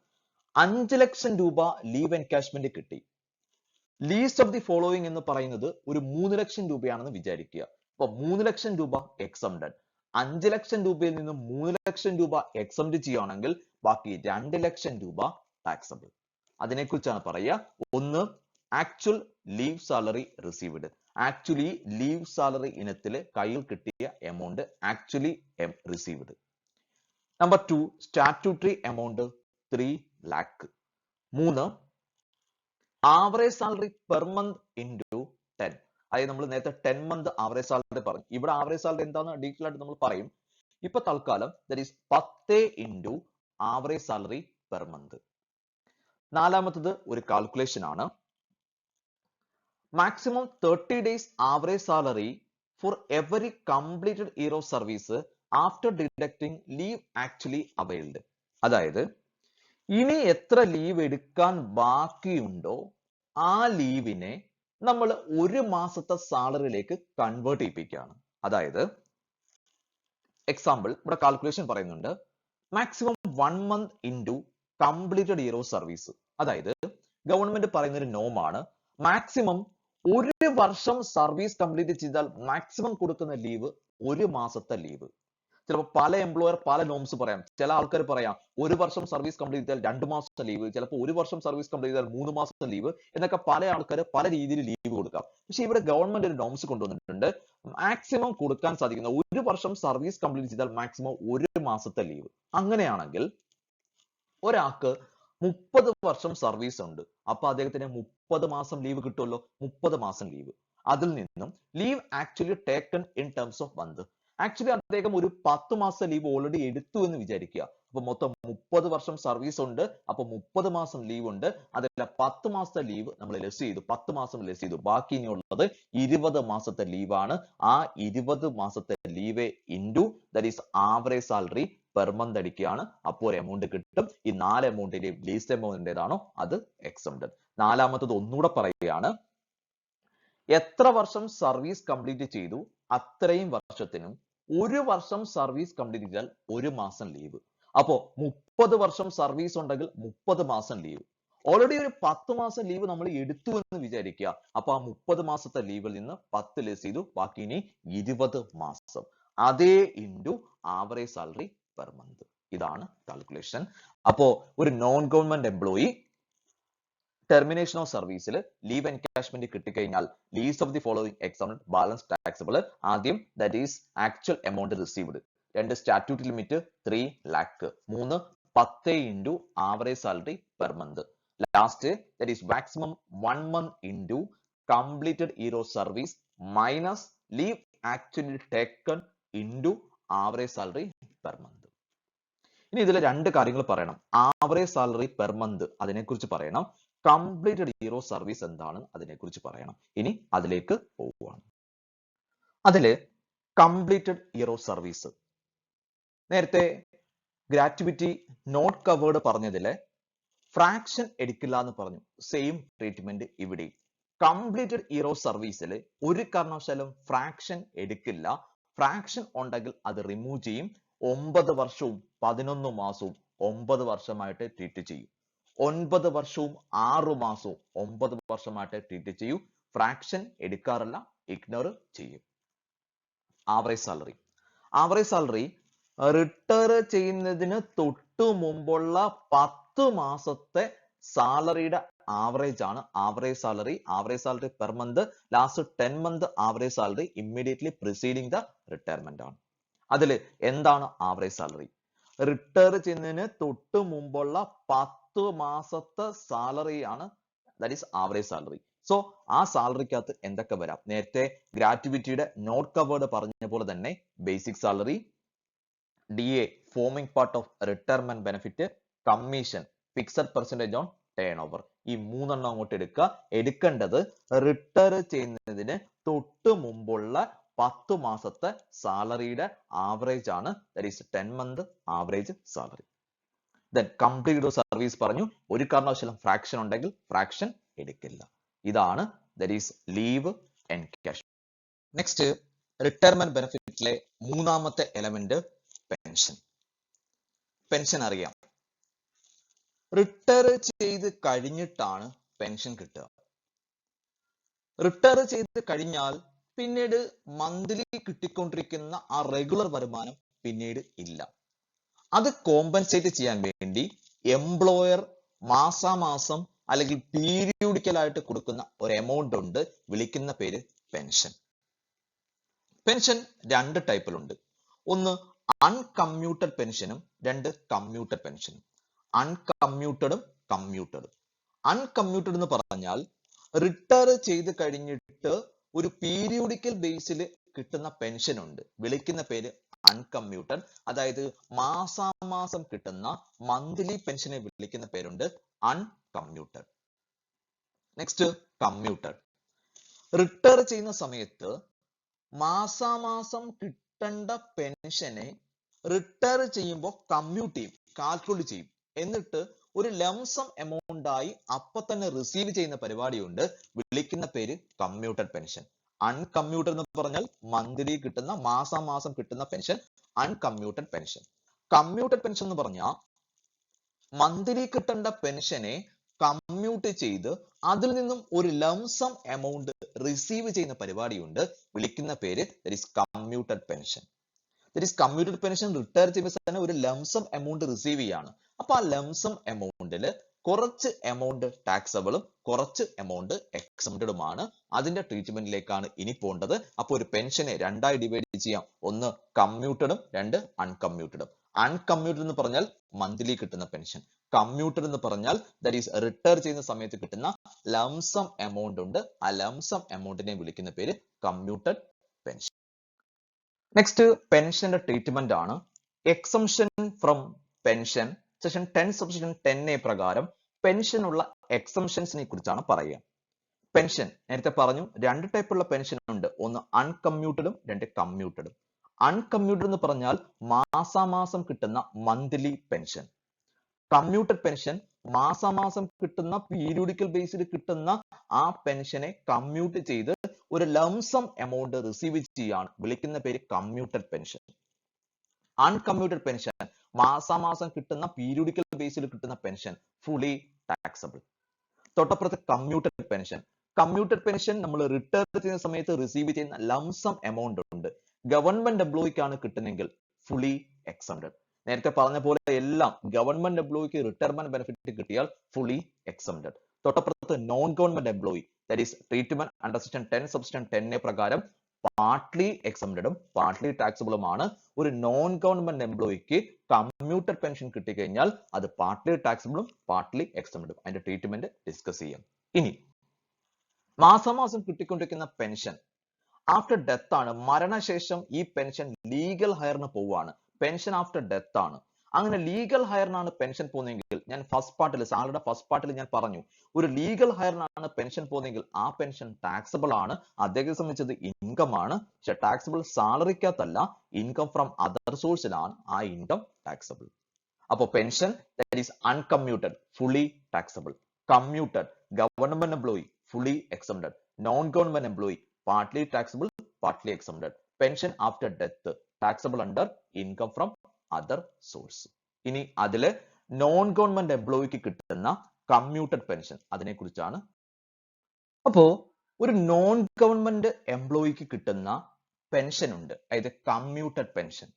5 ലക്ഷം രൂപ ലീവ് എൻകാഷ്മെന്റ് കിട്ടി. ലീസ്റ്റ് ഓഫ് ദി ഫോളോവിങ് എന്ന് പറയുന്നത് ഒരു 3 ലക്ഷം രൂപയാണെന്ന് വിചാരിക്കുക. അപ്പൊ 3 ലക്ഷം രൂപ എക്സംപ്റ്റഡ്. 5 ലക്ഷം രൂപയിൽ നിന്ന് 3 ലക്ഷം രൂപ എക്സംപ്റ്റ് ചെയ്യുകയാണെങ്കിൽ ബാക്കി 2 ലക്ഷം രൂപ ടാക്സബിൾ. അതിനെക്കുറിച്ചാണ് പറയുക. ഒന്ന്, actual leave salary received. Actually leave salary ഇനത്തിൽ കയ്യിൽ കിട്ടിയ amount actually received. Number 2, statutory amount 3 lakh. 3, average salary per month into 10. അതായത് നമ്മൾ നേരത്തെ 10 month ആവറേജ് സാലറി പറഞ്ഞു. ഇവിടെ ആവറേജ് സാലറി എന്താണെന്ന് ഡീറ്റെയിൽ ആയിട്ട് നമ്മൾ പറയും. ഇപ്പൊ തൽക്കാലം that is 10 into average salary per month. 4ാമത്തത് ഒരു കാൽക്കുലേഷൻ ആണ്. Maximum 30 days average salary for every completed year of service after deducting leave actually availed. അതായത് ഇനി എത്ര ലീവ് എടുക്കാൻ ബാക്കിയുണ്ടോ ആ ലീവിനെ നമ്മൾ 1 മാസത്തെ സാലറിയിലേക്ക് കൺവേർട്ട് ചെയ്യിപ്പിക്കുകയാണ്. അതായത് എക്സാമ്പിൾ ഇവിടെ കാൽക്കുലേഷൻ പറയുന്നുണ്ട്. Maximum 1 month into completed year of service. അതായത് ഗവൺമെന്റ് പറയുന്ന ഒരു നോമാണ്, മാക്സിമം 1 വർഷം സർവീസ് കംപ്ലീറ്റ് ചെയ്താൽ മാക്സിമം കൊടുക്കുന്ന ലീവ് 1 മാസത്തെ ലീവ്. ചിലപ്പോൾ പല എംപ്ലോയർ പല നോംസ് പറയാം. ചില ആൾക്കാർ പറയാം 1 വർഷം സർവീസ് കംപ്ലീറ്റ് ചെയ്താൽ 2 മാസത്തെ ലീവ്, ചിലപ്പോൾ 1 വർഷം സർവീസ് കംപ്ലീറ്റ് ചെയ്താൽ 3 മാസത്തെ ലീവ് എന്നൊക്കെ പല ആൾക്കാർ പല രീതിയിൽ ലീവ് കൊടുക്കാം. പക്ഷെ ഇവിടെ ഗവൺമെന്റ് ഒരു നോംസ് കൊണ്ടുവന്നിട്ടുണ്ട്. മാക്സിമം കൊടുക്കാൻ സാധിക്കുന്ന 1 വർഷം സർവീസ് കംപ്ലീറ്റ് ചെയ്താൽ മാക്സിമം 1 മാസത്തെ ലീവ്. അങ്ങനെയാണെങ്കിൽ ഒരാൾക്ക് 30 വർഷം സർവീസ് ഉണ്ട്. അപ്പൊ അദ്ദേഹത്തിന് 30 മാസം ലീവ് കിട്ടുമല്ലോ, 30 മാസം ലീവ്. അതിൽ നിന്നും leave actually taken in terms of month. Actually അദ്ദേഹം ഒരു 10 മാസം ലീവ് ഓൾറെഡി എടുത്തു എന്ന് വിചാരിക്കുക. അപ്പൊ മൊത്തം 30 വർഷം സർവീസ് ഉണ്ട്. അപ്പൊ 30 മാസം ലീവ് ഉണ്ട്. അതല്ല 10 മാസത്തെ ലീവ് നമ്മൾ ലെസ് ചെയ്തു, 10 മാസം ലെസ് ചെയ്തു. ബാക്കി ഇനിയുള്ളത് 20 മാസത്തെ ലീവാണ്. ആ 20 മാസത്തെ leave into that is average salary per month അടിക്കുകയാണ്. അപ്പോൾ ഒരു എമൗണ്ട് കിട്ടും. ഈ 4 എമൗണ്ടിന്റെയും ലീസ്റ്റ് എമൗണ്ട് ഏതാണോ അത് എക്സംപ്റ്റഡ്. നാലാമത്തത് ഒന്നുകൂടെ പറയുകയാണ്. എത്ര വർഷം സർവീസ് കംപ്ലീറ്റ് ചെയ്തു അത്രയും വർഷത്തിനും 1 വർഷം സർവീസ് കംപ്ലീറ്റ് ചെയ്താൽ 1 മാസം ലീവ്. അപ്പോ 30 വർഷം സർവീസ് ഉണ്ടെങ്കിൽ 30 മാസം ലീവ്. ഓൾറെഡി ഒരു 10 മാസം ലീവ് നമ്മൾ എടുത്തു എന്ന് വിചാരിക്കുക. അപ്പൊ ആ 30 മാസത്തെ ലീവിൽ നിന്ന് 10 ലെസ് ചെയ്തു, ബാക്കി ഇനി 20 മാസം. അതേ into average salary per month. ഇതാണ് കാൽക്കുലേഷൻ. അപ്പോ ഒരു non government employee termination of സർവീസിൽ ലീവ് എൻകാഷ്മെന്റ് കിട്ടിക്കഴിഞ്ഞാൽ least of the following exempted, balance taxable. ആദ്യം that is actual amount received. 2 statutory limit 3 lakh. 3 10 into average salary per month. Last that is maximum 1 month into completed year of service minus leave actually taken into average salary per month. ഇനി ഇതിൽ 2 കാര്യങ്ങൾ പറയണം. Average salary per month അതിനെക്കുറിച്ച് പറയണം. Completed year of service എന്താണ് അതിനെക്കുറിച്ച് പറയണം. ഇനി അതിലേക്ക് പോവുകയാണ്. അതില് കംപ്ലീറ്റഡ് ഇയർ ഓഫ് സർവീസ്, നേരത്തെ ഗ്രാറ്റുവിറ്റി നോട്ട് കവേർഡ് പറഞ്ഞതിലെ ഫ്രാക്ഷൻ എടുക്കില്ല എന്ന് പറഞ്ഞു. സെയിം ട്രീറ്റ്മെന്റ് ഇവിടെ. കംപ്ലീറ്റഡ് ഇയർ ഓഫ് സർവീസിൽ ഒരു കാരണവശാലും ഫ്രാക്ഷൻ എടുക്കില്ല. ഫ്രാക്ഷൻ ഉണ്ടെങ്കിൽ അത് റിമൂവ് ചെയ്യും. 9 വർഷവും 11 മാസവും 9 വർഷമായിട്ട് ട്രീറ്റ് ചെയ്യും. 9 വർഷവും 6 മാസവും 9 വർഷമായിട്ട് ട്രീറ്റ് ചെയ്യൂ. ഫ്രാക്ഷൻ എടുക്കാറില്ല, ഇഗ്നോർ ചെയ്യും. Average salary. Average salary retire ചെയ്യുന്നതിന് തൊട്ടു മുമ്പുള്ള 10 മാസത്തെ സാലറിയുടെ ആവറേജ് ആണ് average salary. Average salary per month. Last 10 month average salary immediately preceding the retirement ആണ്. അതിൽ എന്താണ് ആവറേജ് സാലറി? റിട്ടയർ ചെയ്യുന്നതിന് തൊട്ടു മുമ്പുള്ള 10 മാസത്തെ സാലറിയാണ് that is average salary. So ആ സാലറിക്കകത്ത് എന്തൊക്കെ വരാം? നേരത്തെ ഗ്രാറ്റുവിറ്റിയുടെ നോട്ട് കവേർഡ് പറഞ്ഞ പോലെ തന്നെ basic salary, DA forming part of retirement benefit, commission, fixed percentage on turn over. ഈ 3 എണ്ണം അങ്ങോട്ട് എടുക്കുക. എടുക്കേണ്ടത് റിട്ടയർ ചെയ്യുന്നതിന് തൊട്ട് മുമ്പുള്ള 10 മാസത്തെ സാലറിയുടെ ആവറേജ് ആണ്. That is 10 month average salary. Then complete service പറഞ്ഞു. ഒരു കാരണവശാലും ഫ്രാക്ഷൻ ഉണ്ടെങ്കിൽ ഫ്രാക്ഷൻ എടുക്കില്ല. ഇതാണ് that is leave encash. Next retirement ബെനിഫിറ്റിലെ മൂന്നാമത്തെ എലമെന്റ് പെൻഷൻ. പെൻഷൻ അറിയാം. റിട്ടയർ ചെയ്ത് കഴിഞ്ഞിട്ടാണ് പെൻഷൻ കിട്ടുക. റിട്ടയർ ചെയ്ത് കഴിഞ്ഞാൽ പിന്നീട് മന്ത്ലി കിട്ടിക്കൊണ്ടിരിക്കുന്ന ആ റെഗുലർ വരുമാനം പിന്നീട് ഇല്ല. അത് കോമ്പൻസേറ്റ് ചെയ്യാൻ വേണ്ടി എംപ്ലോയർ മാസാമാസം അല്ലെങ്കിൽ പീരിയോഡിക്കൽ ആയിട്ട് കൊടുക്കുന്ന ഒരു എമൗണ്ട് ഉണ്ട്. വിളിക്കുന്ന പേര് പെൻഷൻ. പെൻഷൻ 2 ടൈപ്പിലുണ്ട്. ഒന്ന് അൺകമ്മ്യൂട്ടഡ് പെൻഷനും, 2 കമ്മ്യൂട്ടഡ് പെൻഷനും. അൺകമ്മ്യൂട്ടഡും കമ്മ്യൂട്ടഡും. അൺകമ്മ്യൂട്ടഡ് എന്ന് പറഞ്ഞാൽ റിട്ടയർ ചെയ്ത് കഴിഞ്ഞിട്ട് ഒരു പീരിയോഡിക്കൽ ബേസിൽ കിട്ടുന്ന പെൻഷൻ ഉണ്ട്. വിളിക്കുന്ന പേര് അൺകമ്മ്യൂട്ടഡ്. അതായത് മാസാമാസം കിട്ടുന്ന മന്ത്ലി പെൻഷനെ വിളിക്കുന്ന പേരുണ്ട് അൺകമ്മ്യൂട്ടഡ്. Next commuted. റിട്ടയർ ചെയ്യുന്ന സമയത്ത് മാസാമാസം കിട്ടേണ്ട പെൻഷനെ റിട്ടയർ ചെയ്യുമ്പോൾ കമ്മ്യൂട്ട് ചെയ്യും, കാൽക്കുലേറ്റ് ചെയ്യും. എന്നിട്ട് ഒരു ലംസം എമൗണ്ട് ആയി അപ്പൊ തന്നെ റിസീവ് ചെയ്യുന്ന പരിപാടിയുണ്ട്. വിളിക്കുന്ന പേര് കമ്മ്യൂട്ടഡ് പെൻഷൻ. അൺകമ്മ്യൂട്ടഡ് എന്ന് പറഞ്ഞാൽ മന്ത്ലി കിട്ടുന്ന മാസാമാസം കിട്ടുന്ന പെൻഷൻ അൺകമ്മ്യൂട്ടഡ് പെൻഷൻ. കമ്മ്യൂട്ടഡ് പെൻഷൻ എന്ന് പറഞ്ഞാൽ മന്ത്ലി കിട്ടേണ്ട പെൻഷനെ കമ്മ്യൂട്ട് ചെയ്ത് അതിൽ നിന്നും ഒരു ലംസം എമൗണ്ട് റിസീവ് ചെയ്യുന്ന പരിപാടിയുണ്ട്. വിളിക്കുന്ന പേര് that is commuted pension. That is commuted pension retire ചെയ്യുമ്പോൾ തന്നെ ഒരു ലംസം എമൗണ്ട് റിസീവ് ചെയ്യാണ്. അപ്പൊ ആ ലംസം എമൗണ്ടിൽ കുറച്ച് എമൗണ്ട് ടാക്സബിളും കുറച്ച് എമൗണ്ട് എക്സംപ്റ്റഡുമാണ്. അതിന്റെ ട്രീറ്റ്മെന്റിലേക്കാണ് ഇനി പോകേണ്ടത്. അപ്പൊ ഒരു പെൻഷനെ 2ആയി ഡിവൈഡ് ചെയ്യാം. ഒന്ന് കമ്മ്യൂട്ടഡും 2 അൺകമ്മ്യൂട്ടഡും. അൺകമ്മ്യൂട്ടഡ് എന്ന് പറഞ്ഞാൽ മന്ത്ലി കിട്ടുന്ന പെൻഷൻ. കമ്മ്യൂട്ടഡ് എന്ന് പറഞ്ഞാൽ ദാറ്റ് ഈസ് റിട്ടയർ ചെയ്യുന്ന സമയത്ത് കിട്ടുന്ന ലംസം എമൗണ്ട് ഉണ്ട്. ആ ലംസം എമൗണ്ടിനെ വിളിക്കുന്ന പേര് കമ്മ്യൂട്ടഡ് പെൻഷൻ. നെക്സ്റ്റ് പെൻഷന്റെ ട്രീറ്റ്മെന്റ് ആണ്. Exemption from pension section 10 subsection 10A പ്രകാരം പെൻഷനുള്ള എക്സംഷൻസിനെ കുറിച്ചാണ് പറയുക. പെൻഷൻ നേരത്തെ പറഞ്ഞു 2 ടൈപ്പുള്ള പെൻഷൻ ഉണ്ട്. ഒന്ന് അൺകമ്മ്യൂട്ടഡും 2 കമ്മ്യൂട്ടഡും. അൺകമ്മ്യൂട്ടഡ് എന്ന് പറഞ്ഞാൽ മാസാമാസം കിട്ടുന്ന മന്ത്ലി പെൻഷൻ. കമ്മ്യൂട്ടഡ് പെൻഷൻ മാസാമാസം കിട്ടുന്ന പീരിയോഡിക്കൽ ബേസിൽ കിട്ടുന്ന ആ പെൻഷനെ കമ്മ്യൂട്ട് ചെയ്ത് ഒരു ലംസം എമൗണ്ട് റിസീവ് ചെയ്യാണ് വിളിക്കുന്ന പേര് കമ്മ്യൂട്ടഡ് പെൻഷൻ. അൺകമ്മ്യൂട്ടഡ് പെൻഷൻ മാസാമാസം കിട്ടുന്ന പീരിയോഡിക്കൽ ബേസിൽ കിട്ടുന്ന പെൻഷൻ ഫുള്ളി ടാക്സബിൾ. തൊട്ടപ്പുറത്ത് കമ്മ്യൂട്ടഡ് പെൻഷൻ. കമ്മ്യൂട്ടഡ് പെൻഷൻ നമ്മൾ റിട്ടയർ ചെയ്യുന്ന സമയത്ത് റിസീവ് ചെയ്യുന്ന ലംസം എമൗണ്ട് ഉണ്ട്. ഗവൺമെന്റ് എംപ്ലോയിക്കാണ് കിട്ടുന്നെങ്കിൽ ഫുള്ളി എക്സംപ്റ്റഡ്. നേരത്തെ പറഞ്ഞ പോലെ എല്ലാം ഗവൺമെന്റ് എംപ്ലോയിക്ക് റിട്ടയർമെന്റ് ബെനിഫിറ്റ് കിട്ടിയാൽ ഫുള്ളി എക്സംപ്റ്റഡ്. തൊട്ടപ്പുറത്ത് non government employee that is treatment under section 10 subsection 10 പ്രകാരം പാർട്ട്ലി എക്സംപ്റ്റഡും പാർട്ട്ലി ടാക്സബിളുമാണ്. ഒരു നോൺ ഗവൺമെന്റ് എംപ്ലോയിക്ക് കമ്മ്യൂട്ടഡ് പെൻഷൻ കിട്ടിക്കഴിഞ്ഞാൽ അത് പാർട്ട്ലി ടാക്സബിളും പാർട്ട്ലി എക്സംപ്റ്റഡും. അതിന്റെ ട്രീറ്റ്മെന്റ് ഡിസ്കസ് ചെയ്യാം. ഇനി മാസമാസം കിട്ടിക്കൊണ്ടിരിക്കുന്ന പെൻഷൻ ആഫ്റ്റർ ഡെത്ത് ആണ്. മരണശേഷം ഈ പെൻഷൻ ലീഗൽ ഹയറിന് പോവുകയാണ്. പെൻഷൻ ആഫ്റ്റർ ഡെത്ത് ആണ്. അങ്ങനെ ലീഗൽ ഹയറിനാണ് പെൻഷൻ പോകുന്നതെങ്കിൽ ഞാൻ ഫസ്റ്റ് പാർട്ടിൽ സാലറിയുടെ ഫസ്റ്റ് പാർട്ടിൽ ഞാൻ പറഞ്ഞു, ഒരു ലീഗൽ ഹയറിനാണ് പെൻഷൻ പോകുന്നതെങ്കിൽ ആ പെൻഷൻ ടാക്സബിൾ ആണ്. അദ്ദേഹത്തെ സംബന്ധിച്ചത് ഇൻകം ആണ്. പക്ഷെ ടാക്സബിൾ സാലറിക്കകത്തല്ല, ഇൻകം ഫ്രം അതർ സോഴ്സിലാണ് ആ ഇൻകം ടാക്സബിൾ. അപ്പോൾ pension that is uncommuted fully taxable. Commuted government employee fully exempted. Non government employee partly taxable, partly exempted. Pension after death taxable under income from other source. ഇനി അതിലെ non government എംപ്ലോയിക്ക് കിട്ടുന്ന commuted pension അതിനെ കുറിച്ചാണ്. അപ്പോ ഒരു non government എംപ്ലോയിക്ക് കിട്ടുന്ന pension ഉണ്ട്, അതായത് കമ്മ്യൂട്ടഡ് പെൻഷൻ.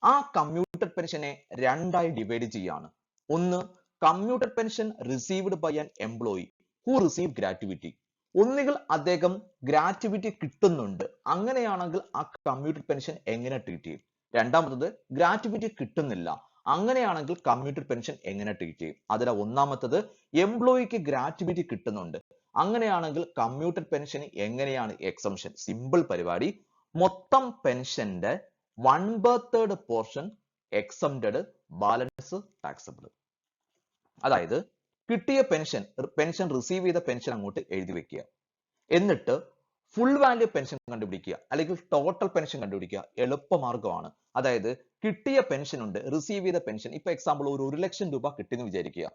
ആ കമ്മ്യൂട്ടഡ് പെൻഷനെ രണ്ടായി ഡിവൈഡ് ചെയ്യാണ്. ഒന്ന്, commuted pension received by an employee who receive gratuity. ഒന്നുകിൽ അദ്ദേഹം ഗ്രാറ്റുവിറ്റി കിട്ടുന്നുണ്ട്, അങ്ങനെയാണെങ്കിൽ ആ കമ്മ്യൂട്ടഡ് പെൻഷൻ എങ്ങനെ ട്രീറ്റ് ചെയ്യും? രണ്ടാമത്തത്, ഗ്രാറ്റുവിറ്റി കിട്ടുന്നില്ല, അങ്ങനെയാണെങ്കിൽ കമ്മ്യൂട്ടഡ് പെൻഷൻ എങ്ങനെ ട്രീറ്റ് ചെയ്യും? അതിലെ ഒന്നാമത്തത്, എംപ്ലോയിക്ക് ഗ്രാറ്റുവിറ്റി കിട്ടുന്നുണ്ട്, അങ്ങനെയാണെങ്കിൽ കമ്മ്യൂട്ടഡ് പെൻഷൻ എങ്ങനെയാണ് എക്സംഷൻ? സിമ്പിൾ പരിപാടി, മൊത്തം പെൻഷന്റെ 1/3 പോർഷൻ എക്സംപ്റ്റഡ്, ബാലൻസ് ടാക്സബിൾ. അതായത് കിട്ടിയ പെൻഷൻ റിസീവ് ചെയ്ത പെൻഷൻ അങ്ങോട്ട് എഴുതി വെക്കുക. എന്നിട്ട് ഫുൾ വാല്യൂ പെൻഷൻ കണ്ടുപിടിക്കുക, അല്ലെങ്കിൽ ടോട്ടൽ പെൻഷൻ കണ്ടുപിടിക്കുക. എളുപ്പമാർഗമാണ്. അതായത് കിട്ടിയ പെൻഷൻ ഉണ്ട്, റിസീവ് ചെയ്ത പെൻഷൻ. ഇപ്പൊ എക്സാമ്പിൾ ഒരു 1 ലക്ഷം രൂപ കിട്ടിയെന്ന് വിചാരിക്കുക.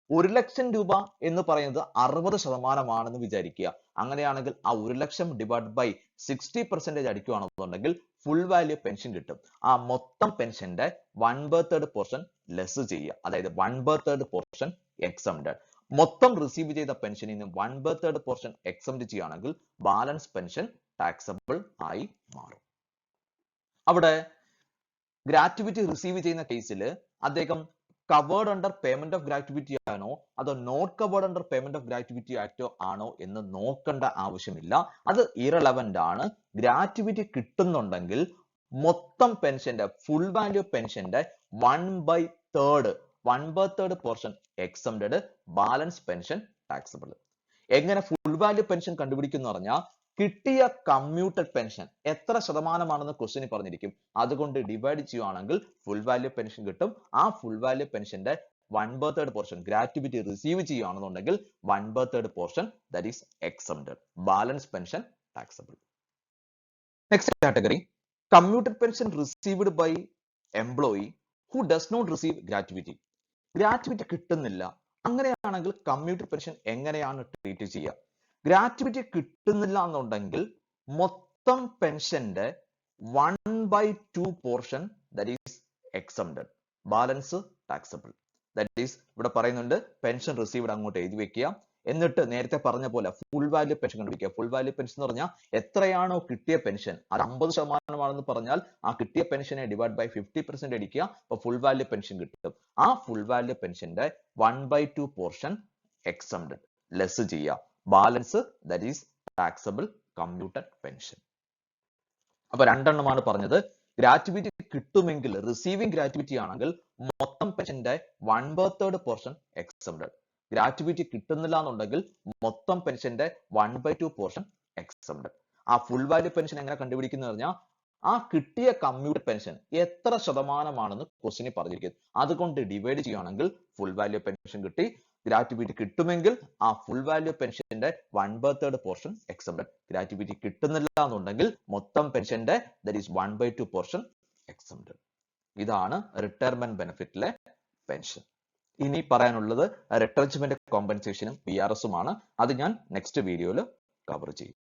1 ലക്ഷം രൂപ എന്ന് പറയുന്നത് 60% വിചാരിക്കുക. അങ്ങനെയാണെങ്കിൽ ആ 1 ലക്ഷം ഡിവൈഡ് ബൈ 60% അടിക്കുകയാണെന്നുണ്ടെങ്കിൽ ഫുൾ വാല്യൂ പെൻഷൻ കിട്ടും. ആ മൊത്തം പെൻഷന്റെ 1/3 പോർഷൻ ലെസ് ചെയ്യുക, അതായത് 1/3 പോർഷൻ എക്സംപ്റ്റഡ്. മൊത്തം റിസീവ് ചെയ്ത പെൻഷനിൽ നിന്ന് 1/3 പോർഷൻ എക്സംപ്റ്റ് ചെയ്യുകയാണെങ്കിൽ ബാലൻസ് പെൻഷൻ ടാക്സബിൾ ആയി മാറും. അവിടെ ഗ്രാറ്റുവിറ്റി റിസീവ് ചെയ്യുന്ന കേസിൽ അദ്ദേഹം covered under payment of gratuity ആണോ അതോ not covered under payment of gratuity ആക്ടോ ആണോ എന്ന് നോക്കേണ്ട ആവശ്യമില്ല. അത് ഇറലവന്റ് ആണ്. ഗ്രാറ്റുവിറ്റി കിട്ടുന്നുണ്ടെങ്കിൽ മൊത്തം പെൻഷന്റെ ഫുൾ വാല്യൂ പെൻഷന്റെ 1/3 portion exempted, balance pension taxable. എങ്ങനെ ഫുൾ വാല്യൂ പെൻഷൻ കണ്ടുപിടിക്കുന്നു പറഞ്ഞാൽ കിട്ടിയ കമ്മ്യൂട്ടഡ് പെൻഷൻ എത്ര ശതമാനമാണെന്ന് ക്വസ്റ്റ്യൻ പറഞ്ഞിരിക്കും. അതുകൊണ്ട് ഡിവൈഡ് ചെയ്യുകയാണെങ്കിൽ ഫുൾ വാല്യൂ പെൻഷൻ കിട്ടും. ആ ഫുൾ വാല്യൂ പെൻഷന്റെ 1/3 പോർഷൻ ഗ്രാറ്റുവിറ്റി റിസീവ് ചെയ്യുകയാണെന്നുണ്ടെങ്കിൽ 1/3 portion that is exempted, balance pension taxable. Next category, commuted pension received by employee who does not receive gratuity. Gratuity കിട്ടുന്നില്ല, അങ്ങനെയാണെങ്കിൽ കമ്മ്യൂട്ടഡ് പെൻഷൻ എങ്ങനെയാണ് treat ചെയ്യുക? Gratuity കിട്ടുന്നില്ല എന്നുണ്ടെങ്കിൽ മൊത്തം പെൻഷന്റെ 1/2 portion that is exempted, balance taxable. That is ഇവിടെ പറയുന്നുണ്ട് പെൻഷൻ റിസീവ്ഡ് അങ്ങോട്ട് എഴുതി വെക്കുക. എന്നിട്ട് നേരത്തെ പറഞ്ഞ പോലെ ഫുൾ വാല്യൂ പെൻഷൻ കണ്ടുപിടിക്കുക. ഫുൾ വാല്യൂ പെൻഷൻ എന്ന് പറഞ്ഞാൽ എത്രയാണോ കിട്ടിയ പെൻഷൻ അത് 50% പറഞ്ഞാൽ ആ കിട്ടിയ പെൻഷനെ ഡിവൈഡ് ബൈ 50% അടിക്കുക. അപ്പൊ ഫുൾ വാല്യൂ പെൻഷൻ കിട്ടും. ആ ഫുൾ വാല്യൂ പെൻഷന്റെ 1/2 പോർഷൻ എക്സംപ്റ്റഡ് ലെസ് ചെയ്യുക, balance that is taxable commuted pension. അപ്പൊ രണ്ടെണ്ണമാണ് പറഞ്ഞത്. ഗ്രാറ്റുവിറ്റി കിട്ടുമെങ്കിൽ റിസീവിംഗ് ഗ്രാറ്റുവിറ്റി ആണെങ്കിൽ മൊത്തം പെൻഷന്റെ 1/3 പോർഷൻ എക്സംപ്റ്റഡ്. ഗ്രാറ്റുവിറ്റി കിട്ടുന്നില്ല എന്നുണ്ടെങ്കിൽ മൊത്തം പെൻഷന്റെ 1/2 പോർഷൻ എക്സംപ്റ്റഡ്. ആ ഫുൾ വാല്യൂ പെൻഷൻ എങ്ങനെ കണ്ടുപിടിക്കുന്നത് പറഞ്ഞാൽ ആ കിട്ടിയ കമ്മ്യൂട്ടഡ് പെൻഷൻ എത്ര ശതമാനമാണെന്ന് ക്വസ്റ്റ്യനിൽ പറഞ്ഞിരിക്കുന്നു. അതുകൊണ്ട് ഡിവൈഡ് ചെയ്യുകയാണെങ്കിൽ ഫുൾ വാല്യൂ പെൻഷൻ കിട്ടി. ഗ്രാറ്റുവിറ്റി കിട്ടുമെങ്കിൽ ആ ഫുൾ വാല്യൂ പെൻഷന്റെ 1/3 പോർഷൻ എക്സംപ്റ്റഡ്. ഗ്രാറ്റുവിറ്റി കിട്ടുന്നില്ല എന്നുണ്ടെങ്കിൽ മൊത്തം പെൻഷന്റെ ദാറ്റ് ഈസ് 1/2 പോർഷൻ എക്സംപ്റ്റഡ്. ഇതാണ് റിട്ടയർമെന്റ് ബെനിഫിറ്റിലെ പെൻഷൻ. ഇനി പറയാനുള്ളത് റിട്രെഞ്ച്മെന്റ് കോമ്പൻസേഷനും PRS ഉമാണ്. അത് ഞാൻ നെക്സ്റ്റ് വീഡിയോയിൽ കവർ ചെയ്യും.